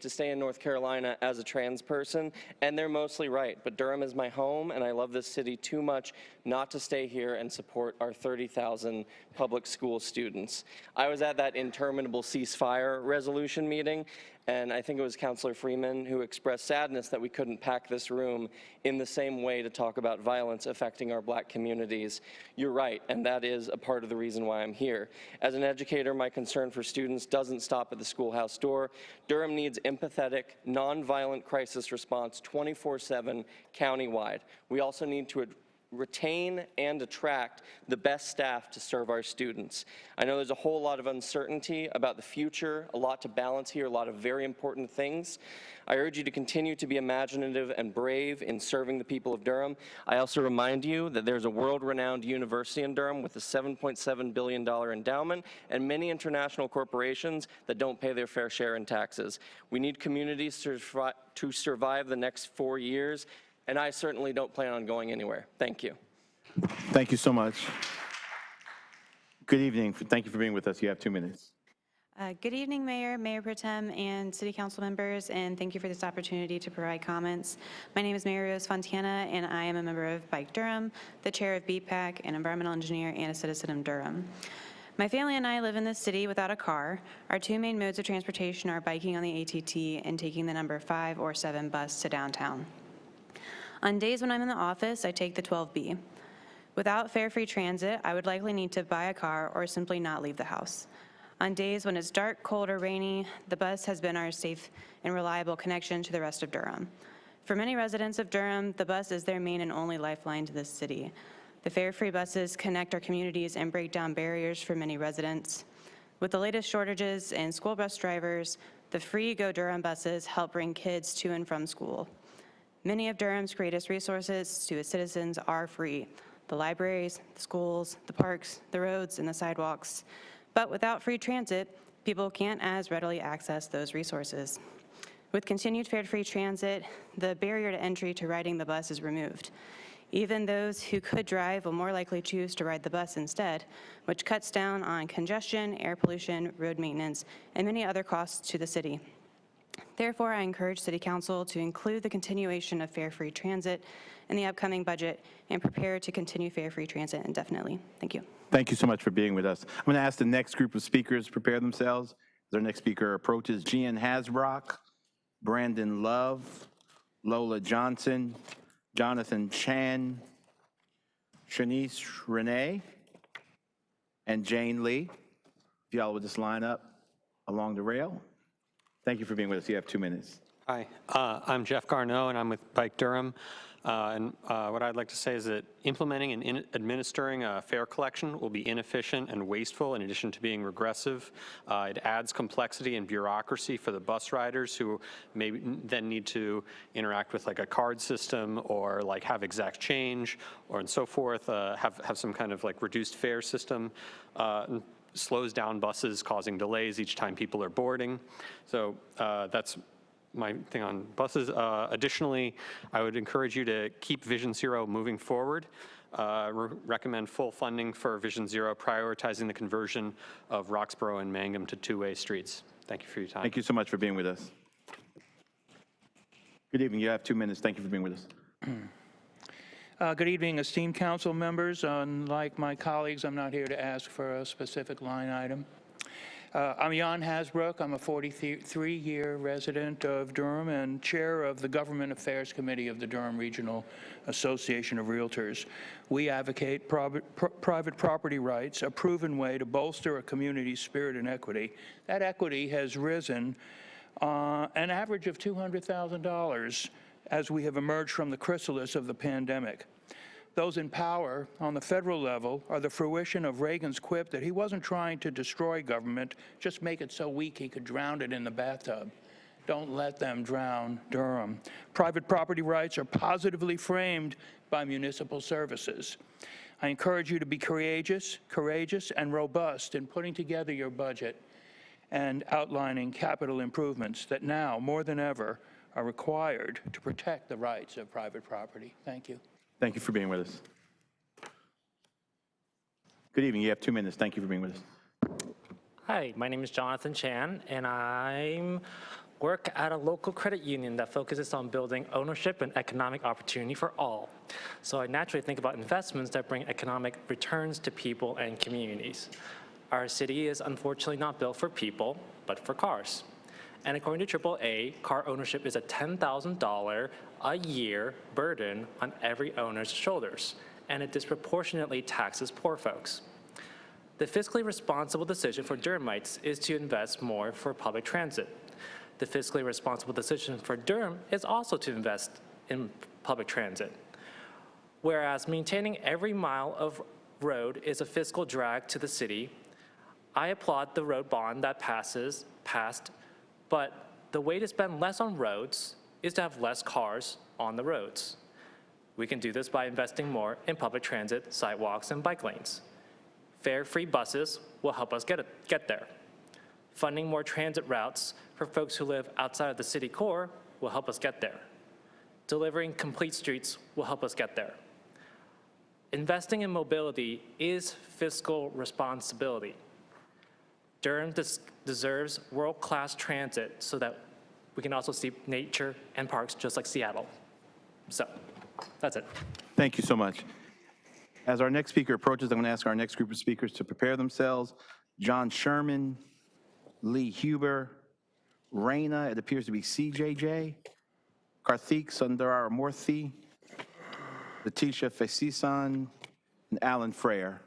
to stay in North Carolina as a trans person, and they're mostly right. But Durham is my home, and I love this city too much not to stay here and support our 30,000 public school students. I was at that interminable ceasefire resolution meeting, and I think it was Councilor Freeman who expressed sadness that we couldn't pack this room in the same way to talk about violence affecting our Black communities. You're right, and that is a part of the reason why I'm here. As an educator, my concern for students doesn't stop at the schoolhouse door. Durham needs empathetic, nonviolent crisis response 24/7 countywide. We also need to retain and attract the best staff to serve our students. I know there's a whole lot of uncertainty about the future, a lot to balance here, a lot of very important things. I urge you to continue to be imaginative and brave in serving the people of Durham. I also remind you that there's a world-renowned university in Durham with a $7.7 billion endowment and many international corporations that don't pay their fair share in taxes. We need communities to survive the next 4 years, and I certainly don't plan on going anywhere. Thank you. Thank you so much. Good evening. Thank you for being with us. You have 2 minutes. Good evening, Mayor, Mayor Pro Tem, and City Council members, and thank you for this opportunity to provide comments. My name is Mary Rose Fontana, and I am a member of Bike Durham, the chair of BPAC, an environmental engineer, and a citizen of Durham. My family and I live in this city without a car. Our two main modes of transportation are biking on the ATT and taking the number 5 or 7 bus to downtown. On days when I'm in the office, I take the 12B. Without fare-free transit, I would likely need to buy a car or simply not leave the house. On days when it's dark, cold, or rainy, the bus has been our safe and reliable connection to the rest of Durham. For many residents of Durham, the bus is their main and only lifeline to this city. The fare-free buses connect our communities and break down barriers for many residents. With the latest shortages in school bus drivers, the free Go Durham buses help bring kids to and from school. Many of Durham's greatest resources to its citizens are free: the libraries, the schools, the parks, the roads, and the sidewalks. But without free transit, people can't as readily access those resources. With continued fare-free transit, the barrier to entry to riding the bus is removed. Even those who could drive will more likely choose to ride the bus instead, which cuts down on congestion, air pollution, road maintenance, and many other costs to the city. Therefore, I encourage City Council to include the continuation of fare-free transit in the upcoming budget and prepare to continue fare-free transit indefinitely. Thank you. Thank you so much for being with us. I'm going to ask the next group of speakers to prepare themselves. Their next speaker approaches: Gian Hasbrock, Brandon Love, Lola Johnson, Jonathan Chan, Shanice Renee, and Jane Lee. If y'all would just line up along the rail. Thank you for being with us. You have 2 minutes. Hi, I'm Jeff Garneau, and I'm with Bike Durham. What I'd like to say is that implementing and administering a fare collection will be inefficient and wasteful in addition to being regressive. It adds complexity and bureaucracy for the bus riders who may then need to interact with like a card system or like have exact change or and so forth, have some kind of like reduced fare system. Slows down buses, causing delays each time people are boarding. So that's my thing on buses. Additionally, I would encourage you to keep Vision Zero moving forward. Recommend full funding for Vision Zero, prioritizing the conversion of Roxborough and Mangum to two-way streets. Thank you for your time. Thank you so much for being with us. Good evening. You have 2 minutes. Thank you for being with us. Good evening, esteemed council members. Unlike my colleagues, I'm not here to ask for a specific line item. I'm Jan Hasbrook. I'm a 43-year resident of Durham and chair of the Government Affairs Committee of the Durham Regional Association of Realtors. We advocate private property rights, a proven way to bolster a community's spirit and equity. That equity has risen an average of $200,000 as we have emerged from the chrysalis of the pandemic. Those in power on the federal level are the fruition of Reagan's quip that he wasn't trying to destroy government, just make it so weak he could drown it in the bathtub. Don't let them drown Durham. Private property rights are positively framed by municipal services. I encourage you to be courageous and robust in putting together your budget and outlining capital improvements that now, more than ever, are required to protect the rights of private property. Thank you. Thank you for being with us. Good evening. You have 2 minutes. Thank you for being with us. Hi, my name is Jonathan Chan, and I work at a local credit union that focuses on building ownership and economic opportunity for all. So I naturally think about investments that bring economic returns to people and communities. Our city is unfortunately not built for people, but for cars. And according to AAA, car ownership is a $10,000 a year burden on every owner's shoulders, and it disproportionately taxes poor folks. The fiscally responsible decision for Durhamites is to invest more for public transit. The fiscally responsible decision for Durham is also to invest in public transit. Whereas maintaining every mile of road is a fiscal drag to the city, I applaud the road bond that passed, but the way to spend less on roads is to have less cars on the roads. We can do this by investing more in public transit, sidewalks, and bike lanes. Fare-free buses will help us get there. Funding more transit routes for folks who live outside of the city core will help us get there. Delivering complete streets will help us get there. Investing in mobility is fiscal responsibility. Durham deserves world-class transit so that we can also see nature and parks just like Seattle. So, that's it. Thank you so much. As our next speaker approaches, I'm going to ask our next group of speakers to prepare themselves. John Sherman, Lee Huber, Raina, it appears to be CJJ, Karthik Sundaramurthy, Letitia Fesisan, and Alan Freyer.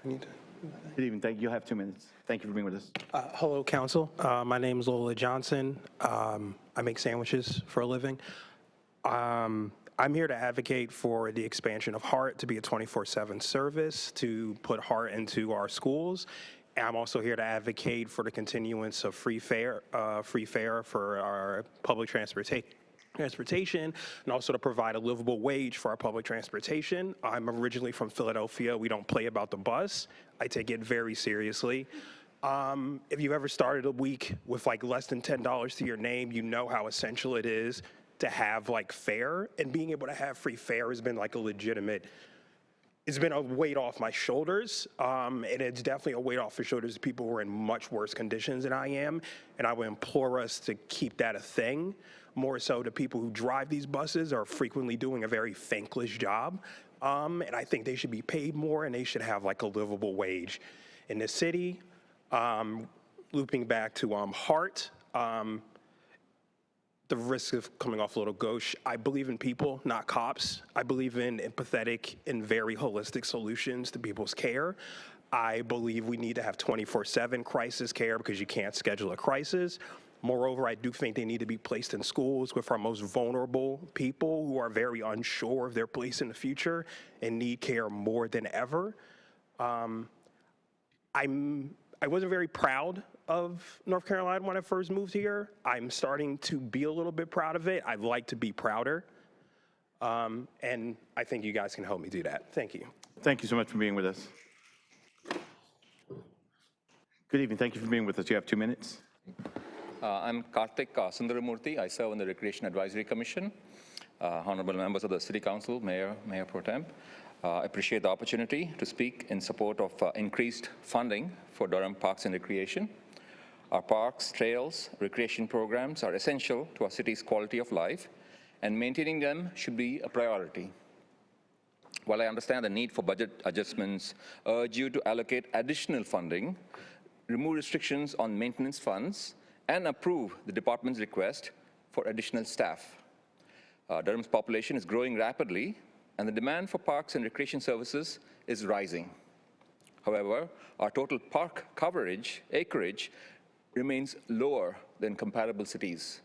Good evening. Thank you. You'll have 2 minutes. Thank you for being with us. Hello, Council. My name is Lola Johnson. I make sandwiches for a living. I'm here to advocate for the expansion of HART to be a 24/7 service, to put HART into our schools. I'm also here to advocate for the continuance of free fare for our public transportation, and also to provide a livable wage for our public transportation. I'm originally from Philadelphia. We don't play about the bus. I take it very seriously. If you've ever started a week with like less than $10 to your name, you know how essential it is to have like fare, and being able to have free fare has been like a legitimate, it's been a weight off my shoulders, and it's definitely a weight off the shoulders of people who are in much worse conditions than I am, and I would implore us to keep that a thing. More so, the people who drive these buses are frequently doing a very thankless job, and I think they should be paid more, and they should have like a livable wage. In the city, looping back to HART, the risk of coming off a little gauche, I believe in people, not cops. I believe in empathetic and very holistic solutions to people's care. I believe we need to have 24/7 crisis care because you can't schedule a crisis. Moreover, I do think they need to be placed in schools with our most vulnerable people who are very unsure of their place in the future and need care more than ever. I wasn't very proud of North Carolina when I first moved here. I'm starting to be a little bit proud of it. I'd like to be prouder. And I think you guys can help me do that. Thank you. Thank you so much for being with us. Good evening. Thank you for being with us. You have 2 minutes. I'm Karthik Sundaramurthy. I serve on the Recreation Advisory Commission. Honorable members of the City Council, Mayor Pro Tem, I appreciate the opportunity to speak in support of increased funding for Durham Parks and Recreation. Our parks, trails, recreation programs are essential to our city's quality of life, and maintaining them should be a priority. While I understand the need for budget adjustments, I urge you to allocate additional funding, remove restrictions on maintenance funds, and approve the department's request for additional staff. Durham's population is growing rapidly, and the demand for parks and recreation services is rising. However, our total park acreage remains lower than comparable cities,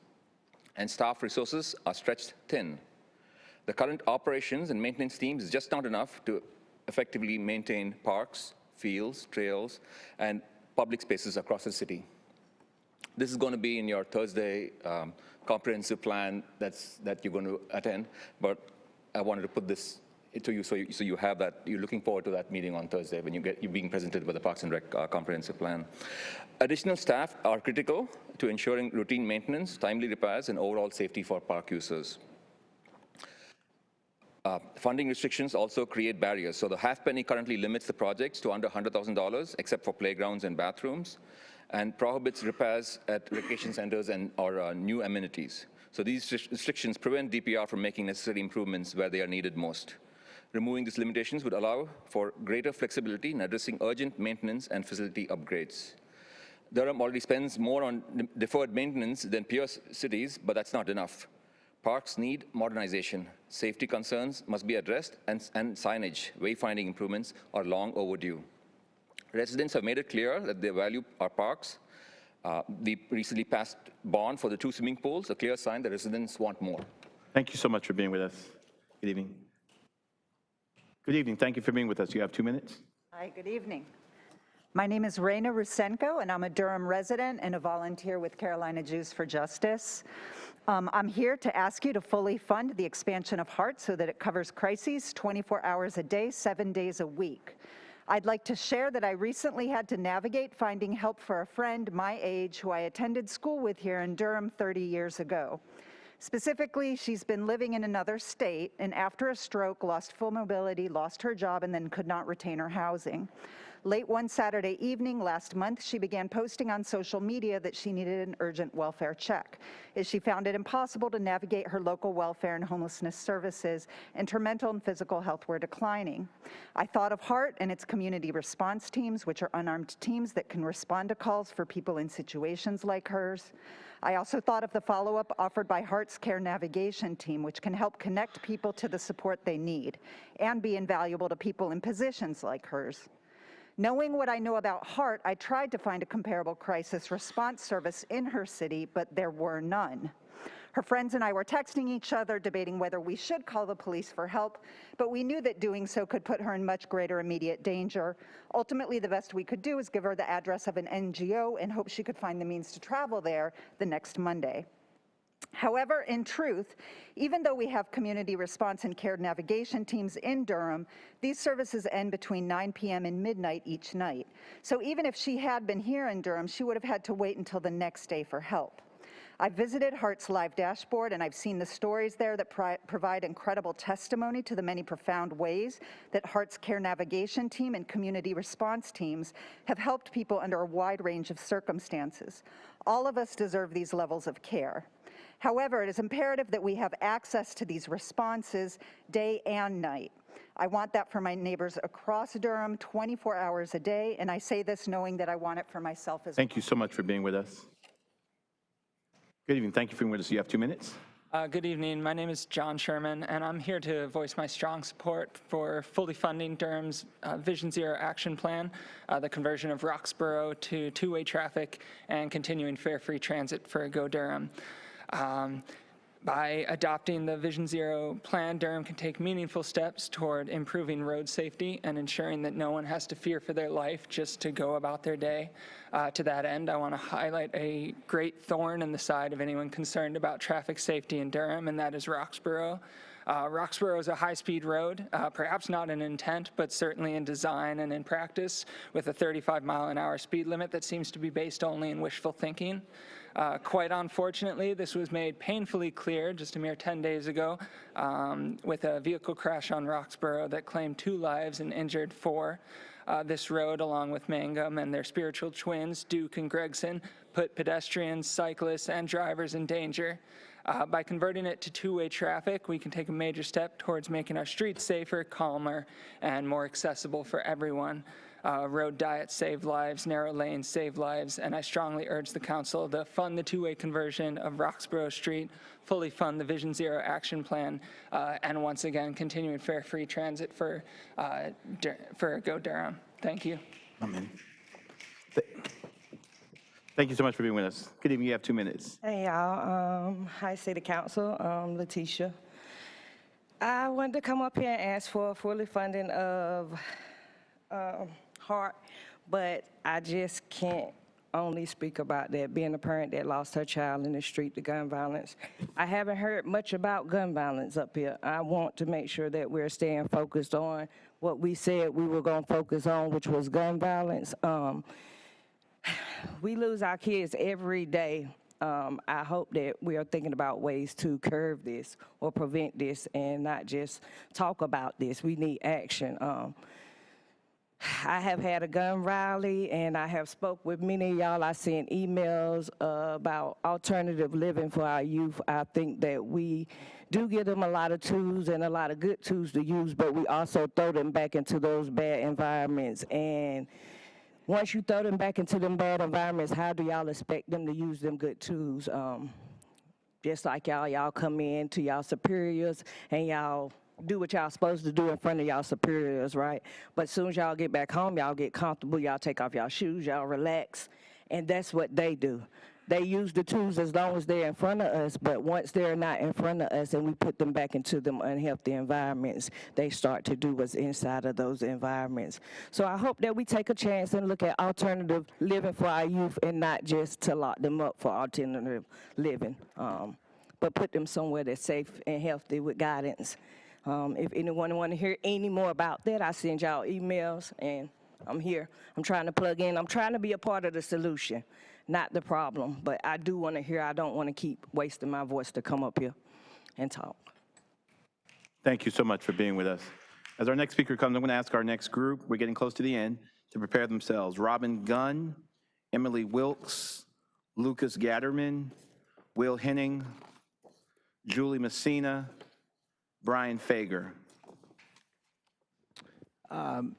and staff resources are stretched thin. The current operations and maintenance teams is just not enough to effectively maintain parks, fields, trails, and public spaces across the city. This is going to be in your Thursday comprehensive plan that you're going to attend, but I wanted to put this to you so you have that. You're looking forward to that meeting on Thursday when you're being presented with the Parks and Rec comprehensive plan. Additional staff are critical to ensuring routine maintenance, timely repairs, and overall safety for park users. Funding restrictions also create barriers. So the half penny currently limits the projects to under $100,000, except for playgrounds and bathrooms, and prohibits repairs at recreation centers or new amenities. So these restrictions prevent DPR from making necessary improvements where they are needed most. Removing these limitations would allow for greater flexibility in addressing urgent maintenance and facility upgrades. Durham already spends more on deferred maintenance than peer cities, but that's not enough. Parks need modernization. Safety concerns must be addressed, and signage, wayfinding improvements are long overdue. Residents have made it clear that they value our parks. The recently passed bond for the 2 swimming pools, a clear sign that residents want more. Thank you so much for being with us. Good evening. Good evening. Thank you for being with us. You have 2 minutes. Hi, good evening. My name is Raina Rusenko, and I'm a Durham resident and a volunteer with Carolina Jews for Justice. I'm here to ask you to fully fund the expansion of HEART so that it covers crises 24 hours a day, 7 days a week. I'd like to share that I recently had to navigate finding help for a friend my age who I attended school with here in Durham 30 years ago. Specifically, she's been living in another state and after a stroke lost full mobility, lost her job, and then could not retain her housing. Late one Saturday evening last month, she began posting on social media that she needed an urgent welfare check, as she found it impossible to navigate her local welfare and homelessness services, and her mental and physical health were declining. I thought of HEART and its community response teams, which are unarmed teams that can respond to calls for people in situations like hers. I also thought of the follow-up offered by HEART's Care Navigation Team, which can help connect people to the support they need and be invaluable to people in positions like hers. Knowing what I know about HEART, I tried to find a comparable crisis response service in her city, but there were none. Her friends and I were texting each other, debating whether we should call the police for help, but we knew that doing so could put her in much greater immediate danger. Ultimately, the best we could do was give her the address of an NGO and hope she could find the means to travel there the next Monday. However, in truth, even though we have community response and care navigation teams in Durham, these services end between 9 p.m. and midnight each night. So even if she had been here in Durham, she would have had to wait until the next day for help. I've visited HEART's live dashboard, and I've seen the stories there that provide incredible testimony to the many profound ways that HEART's Care Navigation Team and community response teams have helped people under a wide range of circumstances. All of us deserve these levels of care. However, it is imperative that we have access to these responses day and night. I want that for my neighbors across Durham 24 hours a day, and I say this knowing that I want it for myself as well. Thank you so much for being with us. Good evening. Thank you for being with us. You have 2 minutes. Good evening. My name is John Sherman, and I'm here to voice my strong support for fully funding Durham's Vision Zero action plan, the conversion of Roxborough to two-way traffic, and continuing fare-free transit for Go Durham. By adopting the Vision Zero plan, Durham can take meaningful steps toward improving road safety and ensuring that no one has to fear for their life just to go about their day. To that end, I want to highlight a great thorn in the side of anyone concerned about traffic safety in Durham, and that is Roxborough. Roxborough is a high-speed road, perhaps not in intent, but certainly in design and in practice, with a 35-mile-an-hour speed limit that seems to be based only in wishful thinking. Quite unfortunately, this was made painfully clear just a mere 10 days ago with a vehicle crash on Roxborough that claimed 2 lives and injured 4. This road, along with Mangum and their spiritual twins, Duke and Gregson, put pedestrians, cyclists, and drivers in danger. By converting it to two-way traffic, we can take a major step towards making our streets safer, calmer, and more accessible for everyone. Road diets save lives, narrow lanes save lives, and I strongly urge the council to fund the two-way conversion of Roxborough Street, fully fund the Vision Zero action plan, and once again, continuing fare-free transit for Go Durham. Thank you. Amen. Thank you so much for being with us. Good evening. You have 2 minutes. Hey, y'all. Hi, City Council. Letitia. I wanted to come up here and ask for fully funding of HART, but I just can't only speak about that, being a parent that lost her child in the street to gun violence. I haven't heard much about gun violence up here. I want to make sure that we're staying focused on what we said we were going to focus on, which was gun violence. We lose our kids every day. I hope that we are thinking about ways to curb this or prevent this and not just talk about this. We need action. I have had a gun rally, and I have spoke with many of y'all. I sent emails about alternative living for our youth. I think that we do give them a lot of tools and a lot of good tools to use, but we also throw them back into those bad environments. And once you throw them back into them bad environments, how do y'all expect them to use them good tools? Just like y'all come in to y'all superiors and y'all do what y'all supposed to do in front of y'all superiors, right? But as soon as y'all get back home, y'all get comfortable, y'all take off y'all shoes, y'all relax, and that's what they do. They use the tools as long as they're in front of us, but once they're not in front of us and we put them back into them unhealthy environments, they start to do what's inside of those environments. So I hope that we take a chance and look at alternative living for our youth and not just to lock them up for alternative living, but put them somewhere that's safe and healthy with guidance. If anyone want to hear any more about that, I send y'all emails, and I'm here. I'm trying to plug in. I'm trying to be a part of the solution, not the problem. But I do want to hear. I don't want to keep wasting my voice to come up here and talk. Thank you so much for being with us. As our next speaker comes, I'm going to ask our next group, we're getting close to the end, to prepare themselves. Robin Gunn, Emily Wilkes, Lucas Gatterman, Will Henning, Julie Messina, Brian Fager.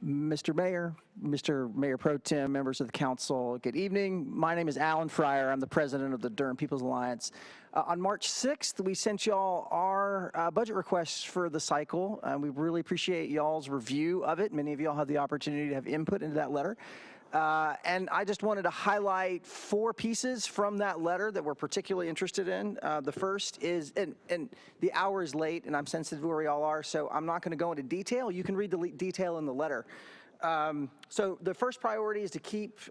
Mr. Mayor, Mr. Mayor Pro Tem, members of the council, good evening. My name is Alan Fryer. I'm the president of the Durham People's Alliance. On March 6th, we sent y'all our budget requests for the cycle. We really appreciate y'all's review of it. Many of y'all had the opportunity to have input into that letter. And I just wanted to highlight 4 pieces from that letter that we're particularly interested in. The first is, and the hour is late, and I'm sensitive to where y'all are, so I'm not going to go into detail. You can read the detail in the letter. So the first priority is to keep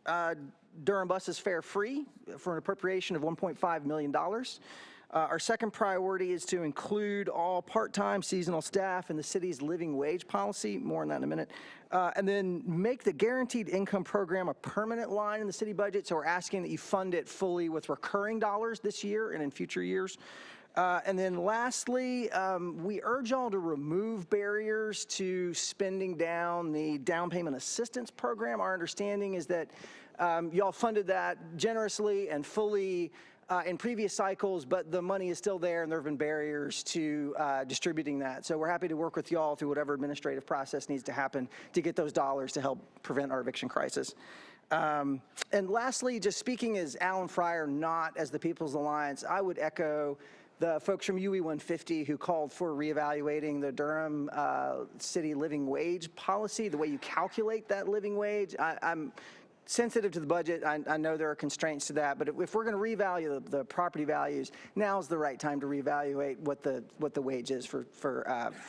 Durham buses fare free for an appropriation of $1.5 million. Our second priority is to include all part-time seasonal staff in the city's living wage policy, more on that in a minute, and then make the guaranteed income program a permanent line in the city budget, so we're asking that you fund it fully with recurring dollars this year and in future years. And then lastly, we urge y'all to remove barriers to spending down the down payment assistance program. Our understanding is that y'all funded that generously and fully in previous cycles, but the money is still there and there have been barriers to distributing that. So we're happy to work with y'all through whatever administrative process needs to happen to get those dollars to help prevent our eviction crisis. And lastly, just speaking as Alan Fryer, not as the People's Alliance, I would echo the folks from UE 150 who called for reevaluating the Durham city living wage policy, the way you calculate that living wage. I'm sensitive to the budget. I know there are constraints to that, but if we're going to revalue the property values, now's the right time to reevaluate what the wage is for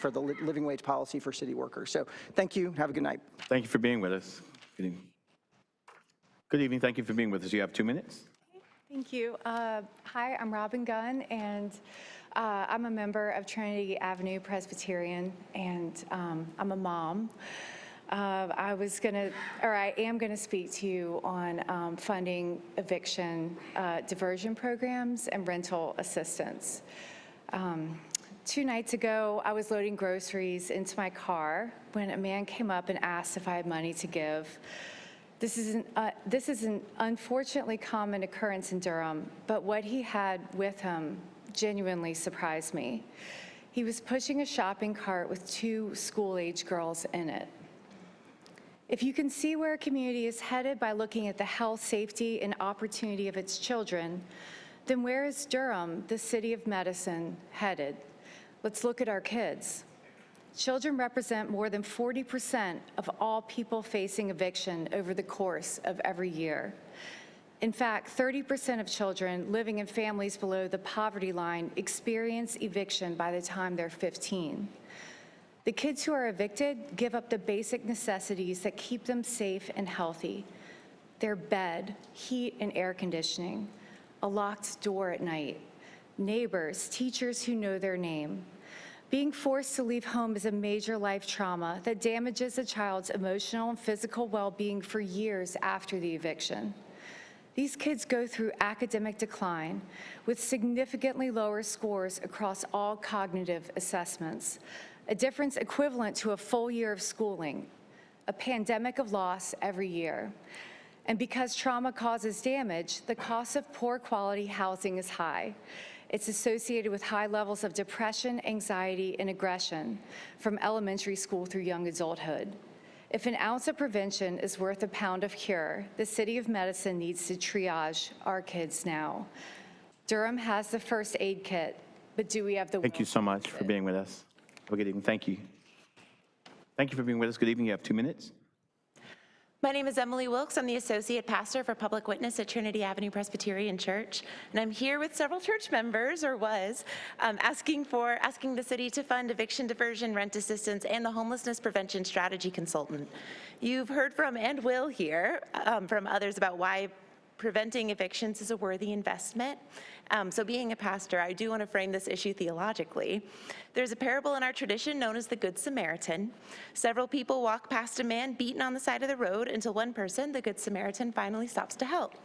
the living wage policy for city workers. So thank you. Have a good night. Thank you for being with us. Good evening. Good evening. Thank you for being with us. You have 2 minutes. Thank you. Hi, I'm Robin Gunn, and I'm a member of Trinity Avenue Presbyterian, and I'm a mom. I am going to speak to you on funding eviction diversion programs and rental assistance. 2 nights ago, I was loading groceries into my car when a man came up and asked if I had money to give. This is an unfortunately common occurrence in Durham, but what he had with him genuinely surprised me. He was pushing a shopping cart with 2 school-age girls in it. If you can see where a community is headed by looking at the health, safety, and opportunity of its children, then where is Durham, the city of medicine, headed? Let's look at our kids. Children represent more than 40% of all people facing eviction over the course of every year. In fact, 30% of children living in families below the poverty line experience eviction by the time they're 15. The kids who are evicted give up the basic necessities that keep them safe and healthy: their bed, heat and air conditioning, a locked door at night, neighbors, teachers who know their name. Being forced to leave home is a major life trauma that damages a child's emotional and physical well-being for years after the eviction. These kids go through academic decline with significantly lower scores across all cognitive assessments, a difference equivalent to a full year of schooling, a pandemic of loss every year. And because trauma causes damage, the cost of poor quality housing is high. It's associated with high levels of depression, anxiety, and aggression from elementary school through young adulthood. If an ounce of prevention is worth a pound of cure, the city of medicine needs to triage our kids now. Durham has the first aid kit, but do we have the will? Thank you so much for being with us. Have a good evening. Thank you. Thank you for being with us. Good evening. You have 2 minutes. My name is Emily Wilkes. I'm the Associate Pastor for Public Witness at Trinity Avenue Presbyterian Church. And I'm here with several church members, or was, asking the city to fund eviction diversion, rent assistance, and the homelessness prevention strategy consultant. You've heard from and will hear from others about why preventing evictions is a worthy investment. So being a pastor, I do want to frame this issue theologically. There's a parable in our tradition known as the Good Samaritan. Several people walk past a man beaten on the side of the road until one person, the Good Samaritan, finally stops to help.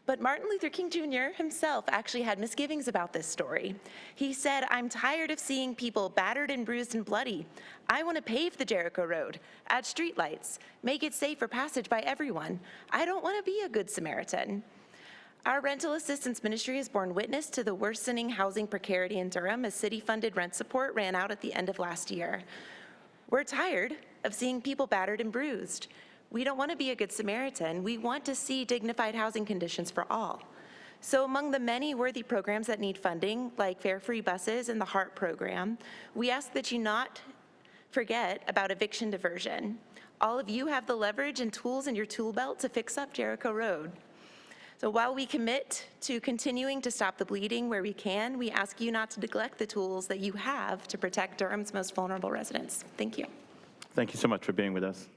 But Martin Luther King Jr. himself actually had misgivings about this story. He said, "I'm tired of seeing people battered and bruised and bloody. I want to pave the Jericho Road, add streetlights, make it safe for passage by everyone. I don't want to be a Good Samaritan." Our rental assistance ministry has borne witness to the worsening housing precarity in Durham as city-funded rent support ran out at the end of last year. We're tired of seeing people battered and bruised. We don't want to be a Good Samaritan. We want to see dignified housing conditions for all. So among the many worthy programs that need funding, like fare-free buses and the HEART program, we ask that you not forget about eviction diversion. All of you have the leverage and tools in your tool belt to fix up Jericho Road. So while we commit to continuing to stop the bleeding where we can, we ask you not to neglect the tools that you have to protect Durham's most vulnerable residents. Thank you. Thank you so much for being with us.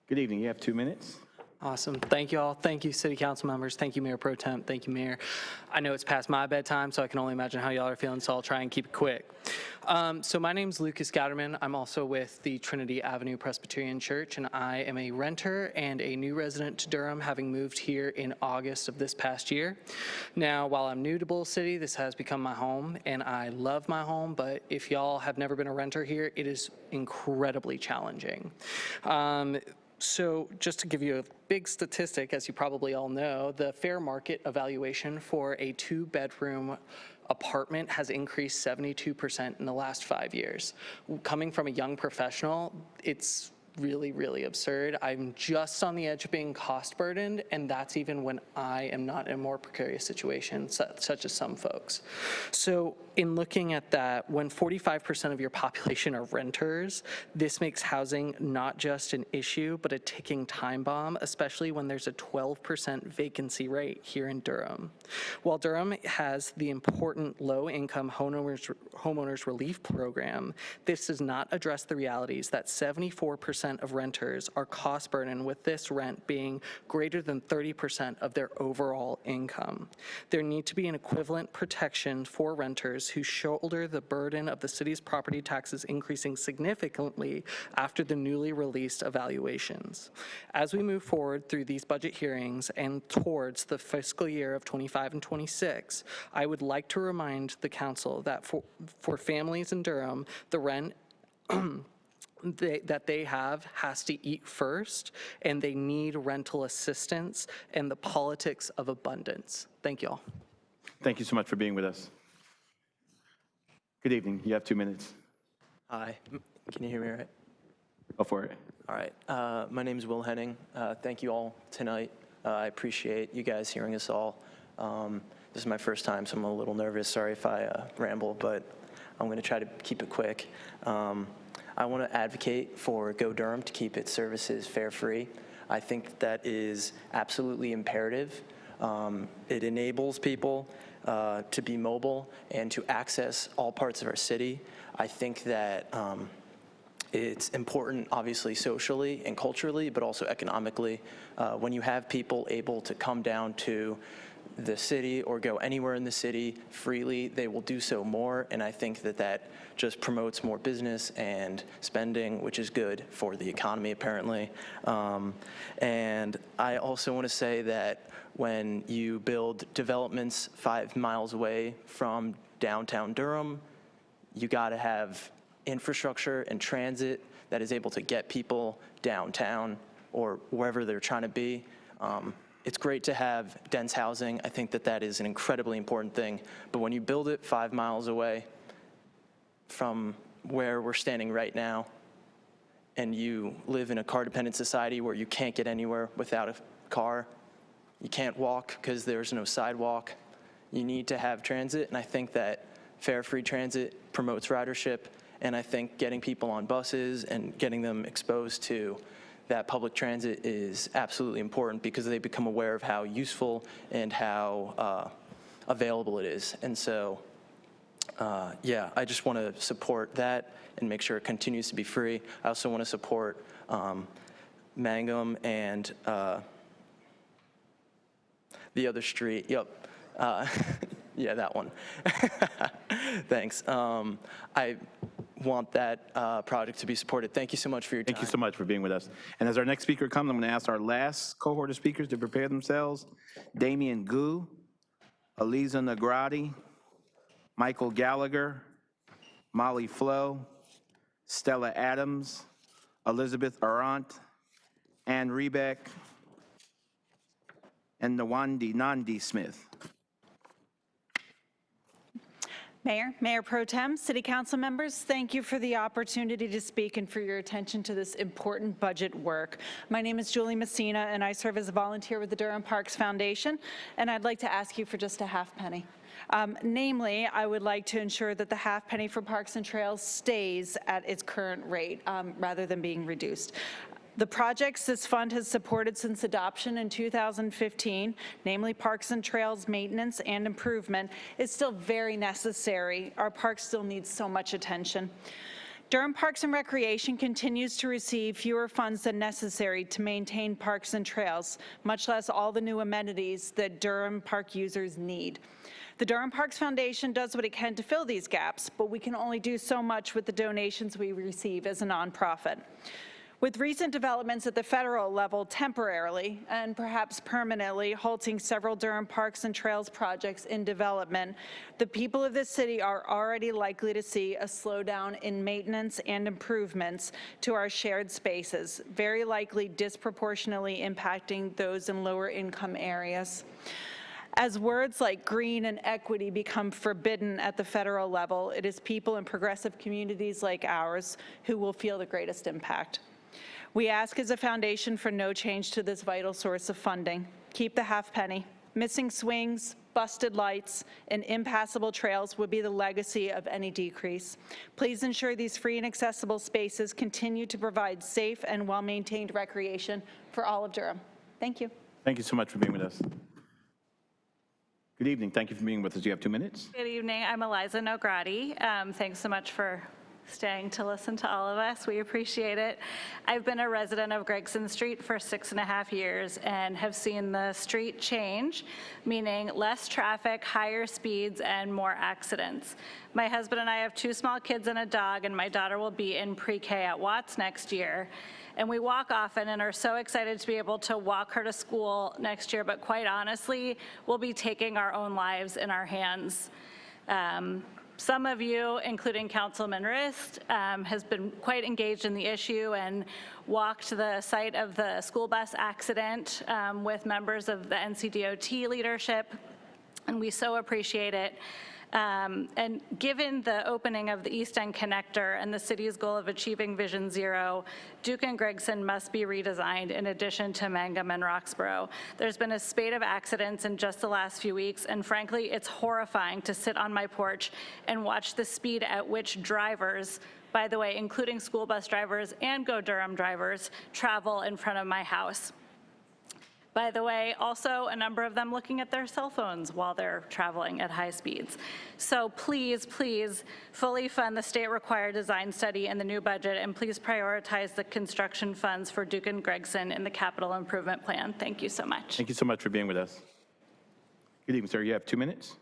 Good evening. You have 2 minutes. Awesome. Thank you all. Thank you, City Council members. Thank you, Mayor Pro Temp. Thank you, Mayor. I know it's past my bedtime, so I can only imagine how y'all are feeling, so I'll try and keep it quick. So my name's Lucas Gatterman. I'm also with the Trinity Avenue Presbyterian Church, and I am a renter and a new resident to Durham, having moved here in August of this past year. Now, while I'm new to Bull City, this has become my home, and I love my home, but if y'all have never been a renter here, it is incredibly challenging. So just to give you a big statistic, as you probably all know, the fair market evaluation for a 2-bedroom apartment has increased 72% in the last 5 years. Coming from a young professional, it's really, really absurd. I'm just on the edge of being cost burdened, and that's even when I am not in a more precarious situation, such as some folks. So in looking at that, when 45% of your population are renters, this makes housing not just an issue, but a ticking time bomb, especially when there's a 12% vacancy rate here in Durham. While Durham has the important low-income homeowners relief program, this does not address the realities that 74% of renters are cost burdened, with this rent being greater than 30% of their overall income. There need to be an equivalent protection for renters who shoulder the burden of the city's property taxes increasing significantly after the newly released evaluations. As we move forward through these budget hearings and towards the fiscal year of 25 and 26, I would like to remind the council that for families in Durham, the rent that they have has to eat first, and they need rental assistance and the politics of abundance. Thank you all. Thank you so much for being with us. Good evening. You have 2 minutes. Hi. Can you hear me all right? Go for it. All right. My name is Will Henning. Thank you all tonight. I appreciate you guys hearing us all. This is my first time, so I'm a little nervous. Sorry if I ramble, but I'm going to try to keep it quick. I want to advocate for Go Durham to keep its services fare-free. I think that is absolutely imperative. It enables people to be mobile and to access all parts of our city. I think that it's important, obviously, socially and culturally, but also economically. When you have people able to come down to the city or go anywhere in the city freely, they will do so more, and I think that that just promotes more business and spending, which is good for the economy, apparently. And I also want to say that when you build developments 5 miles away from downtown Durham, you got to have infrastructure and transit that is able to get people downtown or wherever they're trying to be. It's great to have dense housing. I think that that is an incredibly important thing. But when you build it 5 miles away from where we're standing right now, and you live in a car-dependent society where you can't get anywhere without a car, you can't walk because there's no sidewalk, you need to have transit. And I think that fare-free transit promotes ridership. And I think getting people on buses and getting them exposed to that public transit is absolutely important because they become aware of how useful and how available it is. And so, yeah, I just want to support that and make sure it continues to be free. I also want to support Mangum and the other street. Yep. Yeah, that one. Thanks. I want that project to be supported. Thank you so much for your time. Thank you so much for being with us. And as our next speaker comes, I'm going to ask our last cohort of speakers to prepare themselves. Damian Gu, Aliza Nagrati, Michael Gallagher, Molly Flo, Stella Adams, Elizabeth Arant, Ann Rebeck, and Nwandi Nandi Smith. Mayor Pro Tem, City Council members, thank you for the opportunity to speak and for your attention to this important budget work. My name is Julie Messina, and I serve as a volunteer with the Durham Parks Foundation, and I'd like to ask you for just a half penny. Namely, I would like to ensure that the half penny for Parks and Trails stays at its current rate rather than being reduced. The projects this fund has supported since adoption in 2015, namely Parks and Trails maintenance and improvement, is still very necessary. Our parks still need so much attention. Durham Parks and Recreation continues to receive fewer funds than necessary to maintain parks and trails, much less all the new amenities that Durham Park users need. The Durham Parks Foundation does what it can to fill these gaps, but we can only do so much with the donations we receive as a nonprofit. With recent developments at the federal level temporarily and perhaps permanently halting several Durham Parks and Trails projects in development, the people of this city are already likely to see a slowdown in maintenance and improvements to our shared spaces, very likely disproportionately impacting those in lower income areas. As words like green and equity become forbidden at the federal level, it is people in progressive communities like ours who will feel the greatest impact. We ask as a foundation for no change to this vital source of funding. Keep the half penny. Missing swings, busted lights, and impassable trails would be the legacy of any decrease. Please ensure these free and accessible spaces continue to provide safe and well-maintained recreation for all of Durham. Thank you. Thank you so much for being with us. Good evening. Thank you for being with us. You have 2 minutes. Good evening. I'm Eliza Nograti. Thanks so much for staying to listen to all of us. We appreciate it. I've been a resident of Gregson Street for 6.5 years and have seen the street change, meaning less traffic, higher speeds, and more accidents. My husband and I have 2 small kids and a dog, and my daughter will be in pre-K at Watts next year. And we walk often and are so excited to be able to walk her to school next year, but quite honestly, we'll be taking our own lives in our hands. Some of you, including Councilman Rist, has been quite engaged in the issue and walked the site of the school bus accident with members of the NCDOT leadership, and we so appreciate it. And given the opening of the East End Connector and the city's goal of achieving Vision Zero, Duke and Gregson must be redesigned in addition to Mangum and Roxborough. There's been a spate of accidents in just the last few weeks, and frankly, it's horrifying to sit on my porch and watch the speed at which drivers, by the way, including school bus drivers and Go Durham drivers, travel in front of my house. By the way, also a number of them looking at their cell phones while they're traveling at high speeds. So please, please fully fund the state-required design study in the new budget, and please prioritize the construction funds for Duke and Gregson in the capital improvement plan. Thank you so much. Thank you so much for being with us. Good evening, sir. You have 2 minutes.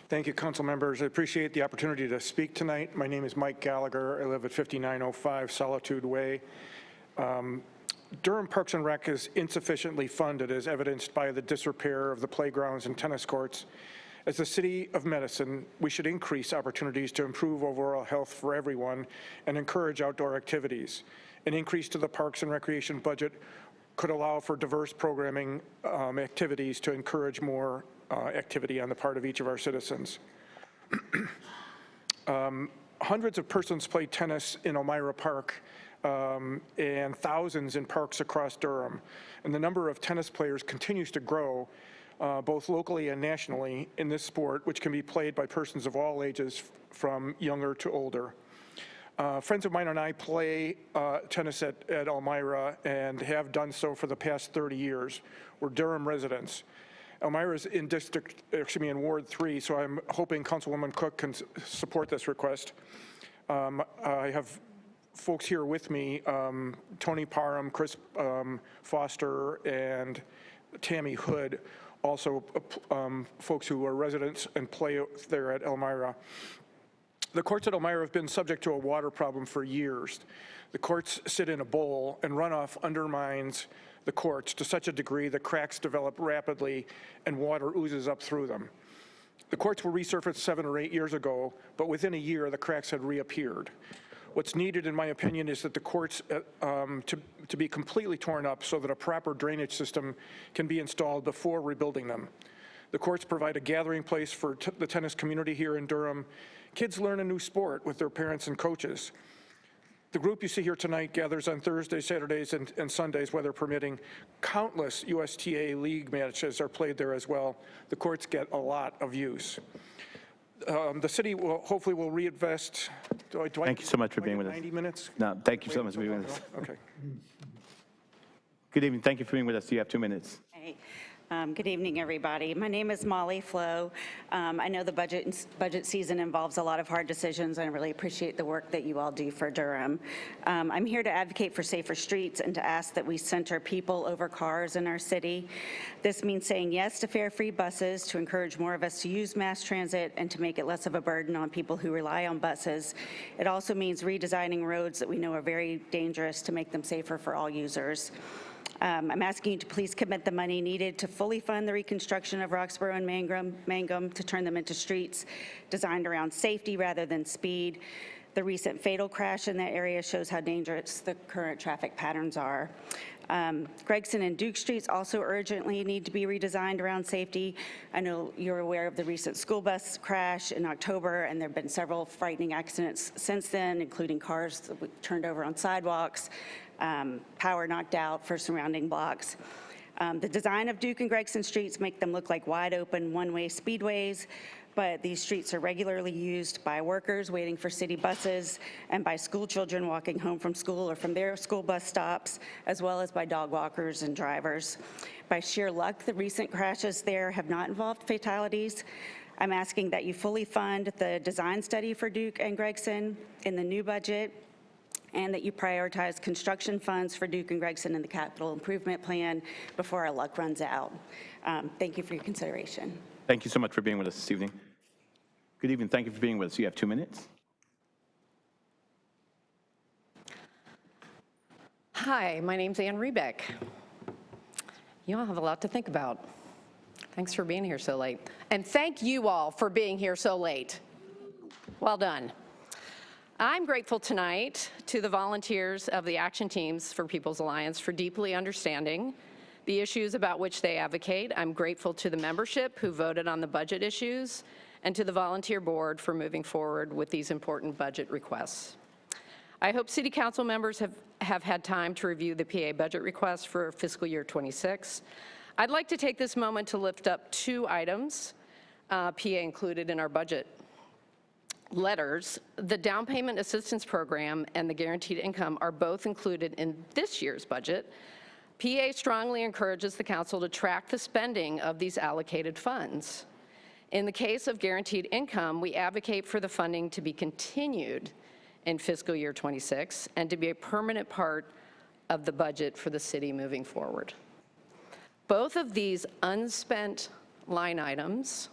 Thank you, council members. I appreciate the opportunity to speak tonight. My name is Mike Gallagher. I live at 5905 Solitude Way. Durham Parks and Rec is insufficiently funded, as evidenced by the disrepair of the playgrounds and tennis courts. As a city of medicine, we should increase opportunities to improve overall health for everyone and encourage outdoor activities. An increase to the Parks and Recreation budget could allow for diverse programming activities to encourage more activity on the part of each of our citizens. Hundreds of persons play tennis in Elmira Park, and thousands in parks across Durham. And the number of tennis players continues to grow, both locally and nationally, in this sport, which can be played by persons of all ages from younger to older. Friends of mine and I play tennis at Elmira and have done so for the past 30 years. We're Durham residents. Elmira is in in Ward 3, so I'm hoping Councilwoman Cook can support this request. I have folks here with me, Tony Parham, Chris Foster, and Tammy Hood, also folks who are residents and play there at Elmira. The courts at Elmira have been subject to a water problem for years. The courts sit in a bowl, and runoff undermines the courts to such a degree that cracks develop rapidly and water oozes up through them. The courts were resurfaced 7 or 8 years ago, but within a year, the cracks had reappeared. What's needed, in my opinion, is that the courts to be completely torn up so that a proper drainage system can be installed before rebuilding them. The courts provide a gathering place for the tennis community here in Durham. Kids learn a new sport with their parents and coaches. The group you see here tonight gathers on Thursdays, Saturdays, and Sundays, weather permitting. Countless USTA league matches are played there as well. The courts get a lot of use. The city will hopefully reinvest. Thank you so much for being with us. 90 minutes? No, thank you so much for being with us. Okay. Good evening. Thank you for being with us. You have 2 minutes. Hey. Good evening, everybody. My name is Molly Flo. I know the budget season involves a lot of hard decisions, and I really appreciate the work that you all do for Durham. I'm here to advocate for safer streets and to ask that we center people over cars in our city. This means saying yes to fare-free buses to encourage more of us to use mass transit and to make it less of a burden on people who rely on buses. It also means redesigning roads that we know are very dangerous to make them safer for all users. I'm asking you to please commit the money needed to fully fund the reconstruction of Roxborough and Mangum to turn them into streets designed around safety rather than speed. The recent fatal crash in that area shows how dangerous the current traffic patterns are. Gregson and Duke Streets also urgently need to be redesigned around safety. I know you're aware of the recent school bus crash in October, and there have been several frightening accidents since then, including cars that were turned over on sidewalks, power knocked out for surrounding blocks. The design of Duke and Gregson streets make them look like wide open one-way speedways, but these streets are regularly used by workers waiting for city buses and by school children walking home from school or from their school bus stops, as well as by dog walkers and drivers. By sheer luck, the recent crashes there have not involved fatalities. I'm asking that you fully fund the design study for Duke and Gregson in the new budget, and that you prioritize construction funds for Duke and Gregson in the capital improvement plan before our luck runs out. Thank you for your consideration. Thank you so much for being with us this evening. Good evening. Thank you for being with us. You have 2 minutes. Hi, my name's Ann Rebeck. You all have a lot to think about. Thanks for being here so late. And thank you all for being here so late. Well done. I'm grateful tonight to the volunteers of the action teams for People's Alliance for deeply understanding the issues about which they advocate. I'm grateful to the membership who voted on the budget issues and to the volunteer board for moving forward with these important budget requests. I hope City Council members have had time to review the PA budget request for fiscal year 26. I'd like to take this moment to lift up 2 items PA included in our budget letters. The down payment assistance program and the guaranteed income are both included in this year's budget. PA strongly encourages the council to track the spending of these allocated funds. In the case of guaranteed income, we advocate for the funding to be continued in fiscal year 26 and to be a permanent part of the budget for the city moving forward. Both of these unspent line items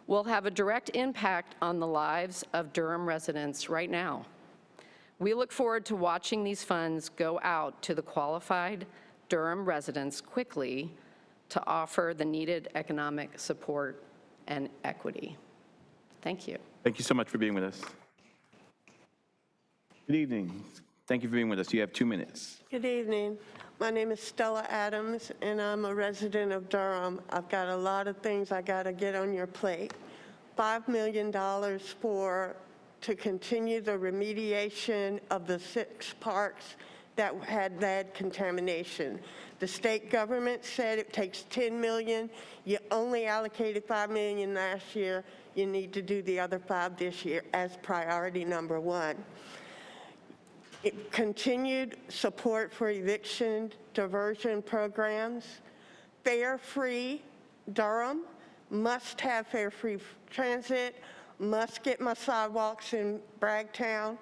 will have a direct impact on the lives of Durham residents right now. We look forward to watching these funds go out to the qualified Durham residents quickly to offer the needed economic support and equity. Thank you. Thank you so much for being with us. Good evening. Thank you for being with us. You have 2 minutes. Good evening. My name is Stella Adams, and I'm a resident of Durham. I've got a lot of things I got to get on your plate. $5 million to continue the remediation of the 6 parks that had lead contamination. The state government said it takes $10 million. You only allocated $5 million last year. You need to do the other 5 this year as priority number 1. Continued support for eviction diversion programs. Fare-free Durham, must have fare-free transit, must get my sidewalks in Bragtown,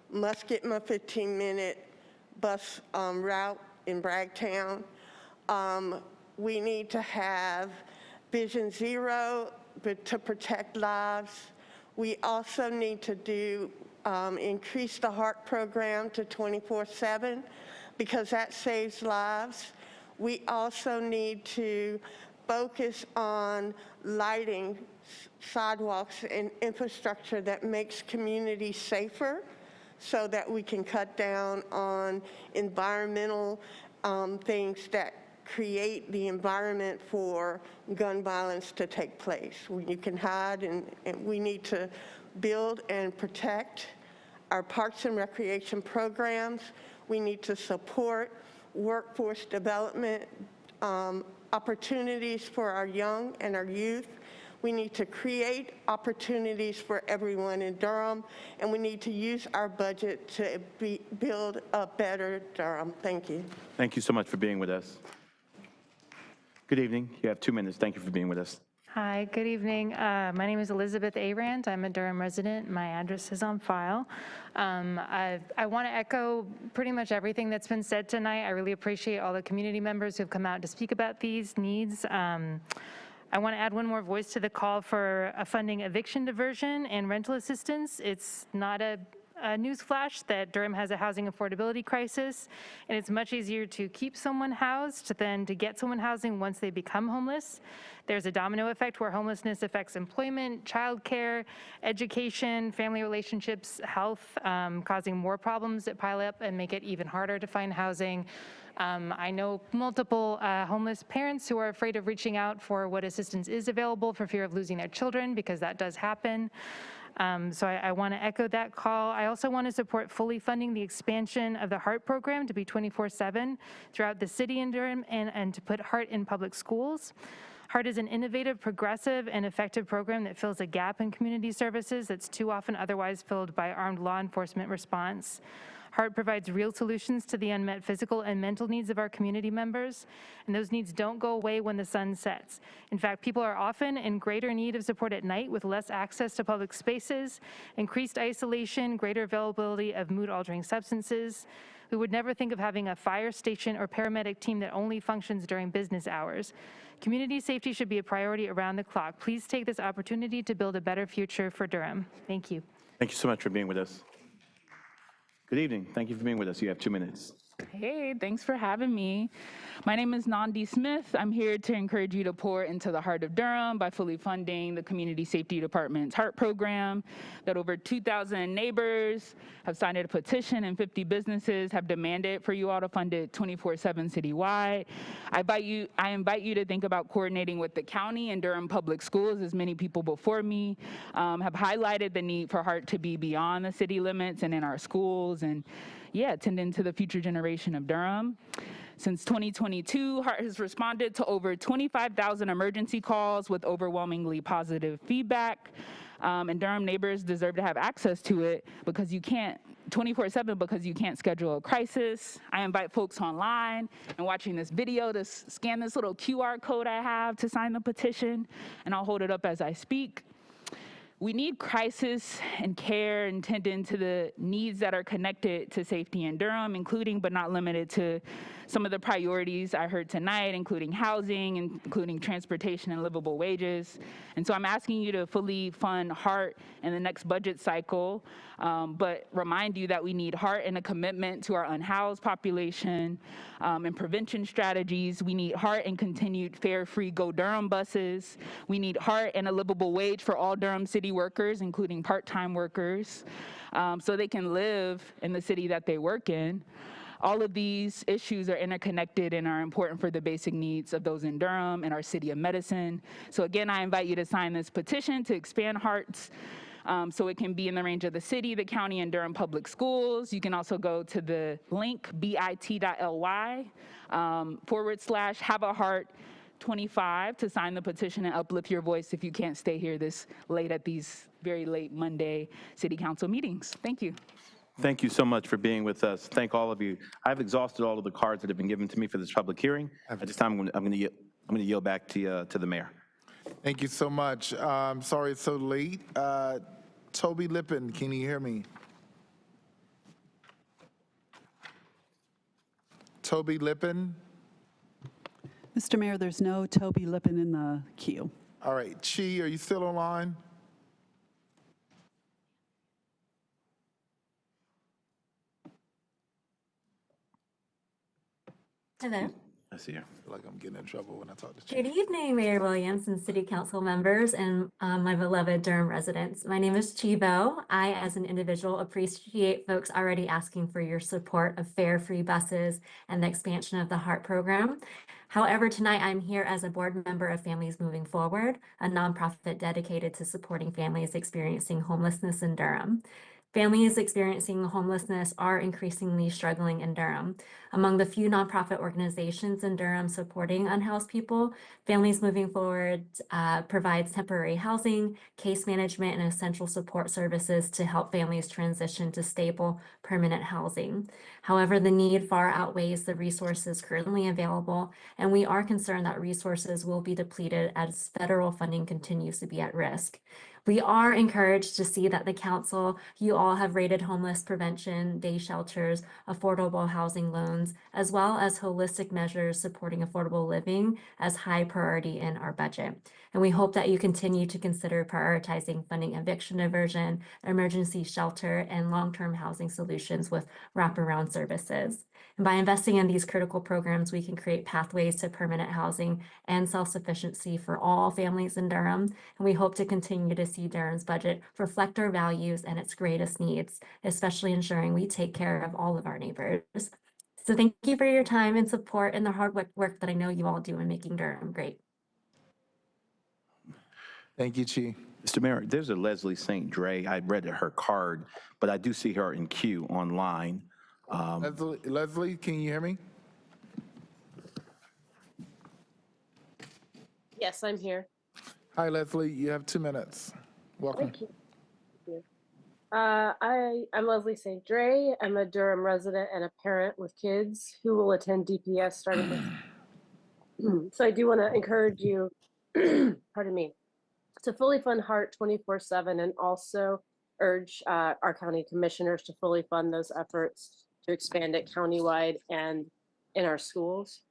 must get my 15-minute bus route in Bragtown. We need to have Vision Zero to protect lives. We also need to do increase the HEART program to 24/7 because that saves lives. We also need to focus on lighting, sidewalks, and infrastructure that makes communities safer so that we can cut down on environmental things that create the environment for gun violence to take place. You can hide, and we need to build and protect our parks and recreation programs. We need to support workforce development opportunities for our young and our youth. We need to create opportunities for everyone in Durham, and we need to use our budget to build a better Durham. Thank you. Thank you so much for being with us. Good evening. You have 2 minutes. Thank you for being with us. Hi, good evening. My name is Elizabeth Arand. I'm a Durham resident. My address is on file. I want to echo pretty much everything that's been said tonight. I really appreciate all the community members who have come out to speak about these needs. I want to add one more voice to the call for funding eviction diversion and rental assistance. It's not a news flash that Durham has a housing affordability crisis, and it's much easier to keep someone housed than to get someone housing once they become homeless. There's a domino effect where homelessness affects employment, childcare, education, family relationships, health, causing more problems that pile up and make it even harder to find housing. I know multiple homeless parents who are afraid of reaching out for what assistance is available for fear of losing their children, because that does happen. So I want to echo that call. I also want to support fully funding the expansion of the HEART program to be 24/7 throughout the city in Durham, and to put HEART in public schools. HEART is an innovative, progressive, and effective program that fills a gap in community services that's too often otherwise filled by armed law enforcement response. HEART provides real solutions to the unmet physical and mental needs of our community members, and those needs don't go away when the sun sets. In fact, people are often in greater need of support at night with less access to public spaces, increased isolation, greater availability of mood-altering substances. We would never think of having a fire station or paramedic team that only functions during business hours. Community safety should be a priority around the clock. Please take this opportunity to build a better future for Durham. Thank you. Thank you so much for being with us. Good evening. Thank you for being with us. You have 2 minutes. Hey, thanks for having me. My name is Nandi Smith. I'm here to encourage you to pour into the heart of Durham by fully funding the Community Safety Department's HEART program that over 2,000 neighbors have signed a petition and 50 businesses have demanded for you all to fund it 24/7 citywide. I invite you to think about coordinating with the county and Durham Public Schools, as many people before me have highlighted the need for HEART to be beyond the city limits and in our schools, and tend into the future generation of Durham. Since 2022, HEART has responded to over 25,000 emergency calls with overwhelmingly positive feedback. And Durham neighbors deserve to have access to it because you can't 24/7 because you can't schedule a crisis. I invite folks online and watching this video to scan this little QR code I have to sign the petition, and I'll hold it up as I speak. We need crisis and care and tend into the needs that are connected to safety in Durham, including but not limited to some of the priorities I heard tonight, including housing, including transportation and livable wages. And so I'm asking you to fully fund HEART in the next budget cycle, but remind you that we need HEART and a commitment to our unhoused population and prevention strategies. We need HEART and continued fare free Go Durham buses. We need HEART and a livable wage for all Durham city workers, including part-time workers, so they can live in the city that they work in. All of these issues are interconnected and are important for the basic needs of those in Durham and our city of Medicine. So again, I invite you to sign this petition to expand HEARTs so it can be in the range of the city, the county, and Durham Public Schools. You can also go to the link bit.ly / have a heart 25 to sign the petition and uplift your voice if you can't stay here this late at these very late Monday city council meetings. Thank you. Thank you so much for being with us. Thank all of you. I've exhausted all of the cards that have been given to me for this public hearing. At this time, I'm going to yield back to the mayor. Thank you so much. Sorry it's so late. Toby Lippin, can you hear me? Toby Lippin? Mr. Mayor, there's no Toby Lippin in the queue. All right. Chi, are you still online? Hello. I see her. I feel like I'm getting in trouble when I talk to Chi. Good evening, Mayor Williams and City Council members and my beloved Durham residents. My name is Chivo. I, as an individual, appreciate folks already asking for your support of fare-free buses and the expansion of the HEART program. However, tonight I'm here as a board member of Families Moving Forward, a nonprofit dedicated to supporting families experiencing homelessness in Durham. Families experiencing homelessness are increasingly struggling in Durham. Among the few nonprofit organizations in Durham supporting unhoused people, Families Moving Forward provides temporary housing, case management, and essential support services to help families transition to stable, permanent housing. However, the need far outweighs the resources currently available, and we are concerned that resources will be depleted as federal funding continues to be at risk. We are encouraged to see that the council, you all have rated homeless prevention, day shelters, affordable housing loans, as well as holistic measures supporting affordable living as high priority in our budget. And we hope that you continue to consider prioritizing funding eviction diversion, emergency shelter, and long-term housing solutions with wraparound services. And by investing in these critical programs, we can create pathways to permanent housing and self-sufficiency for all families in Durham. And we hope to continue to see Durham's budget reflect our values and its greatest needs, especially ensuring we take care of all of our neighbors. So thank you for your time and support and the hard work that I know you all do in making Durham great. Thank you, Chi. Mr. Mayor, there's a Leslie St. Dre. I read her card, but I do see her in queue online. Leslie, can you hear me? Yes, I'm here. Hi, Leslie. You have 2 minutes. Welcome. Thank you. Thank you. I'm Leslie St. Dre. I'm a Durham resident and a parent with kids who will attend DPS starting this. So I do want to encourage you, pardon me, to fully fund HEART 24/7 and also urge our county commissioners to fully fund those efforts to expand it countywide and in our schools.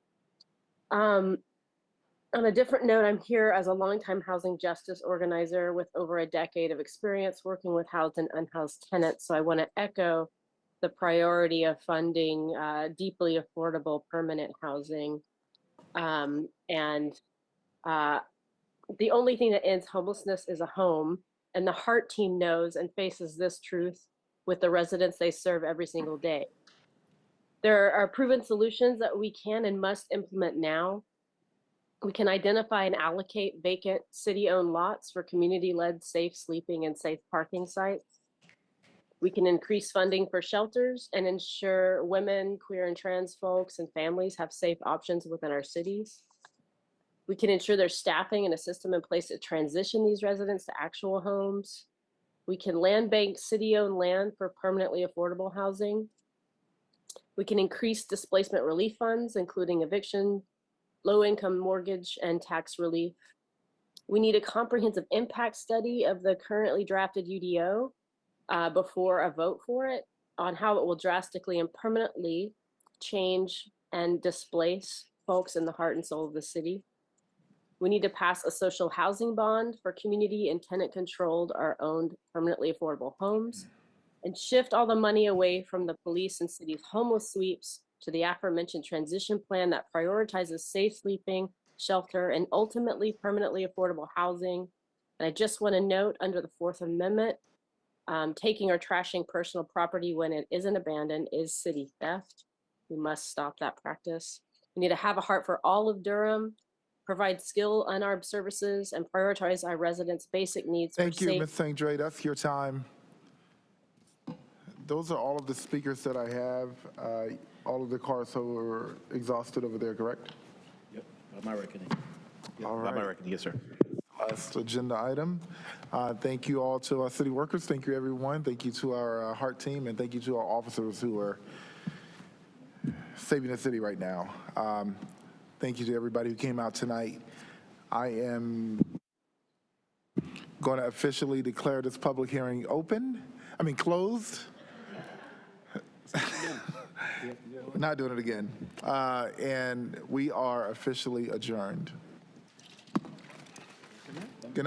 On a different note, I'm here as a longtime housing justice organizer with over a decade of experience working with housed and unhoused tenants. So I want to echo the priority of funding deeply affordable permanent housing. The only thing that ends homelessness is a home. And the HEART team knows and faces this truth with the residents they serve every single day. There are proven solutions that we can and must implement now. We can identify and allocate vacant city-owned lots for community-led safe sleeping and safe parking sites. We can increase funding for shelters and ensure women, queer and trans folks and families have safe options within our cities. We can ensure there's staffing and a system in place to transition these residents to actual homes. We can land bank city-owned land for permanently affordable housing. We can increase displacement relief funds, including eviction, low-income mortgage, and tax relief. We need a comprehensive impact study of the currently drafted UDO before a vote for it on how it will drastically and permanently change and displace folks in the heart and soul of the city. We need to pass a social housing bond for community and tenant-controlled or owned permanently affordable homes and shift all the money away from the police and city's homeless sweeps to the aforementioned transition plan that prioritizes safe sleeping, shelter, and ultimately permanently affordable housing. And I just want to note under the Fourth Amendment, taking or trashing personal property when it isn't abandoned is city theft. We must stop that practice. We need to have a heart for all of Durham, provide skilled unarmed services, and prioritize our residents' basic needs. Thank you, Ms. St. Dre. That's your time. Those are all of the speakers that I have. All of the cards are exhausted over there, correct? Yep, by my reckoning. Yep, All by my right. reckoning, yes, sir. Last agenda item. Thank you all to our city workers. Thank you, everyone. Thank you to our HEART team, and thank you to our officers who are saving the city right now. Thank you to everybody who came out tonight. I am going to officially declare this public hearing closed. We're not doing it again. And we are officially adjourned.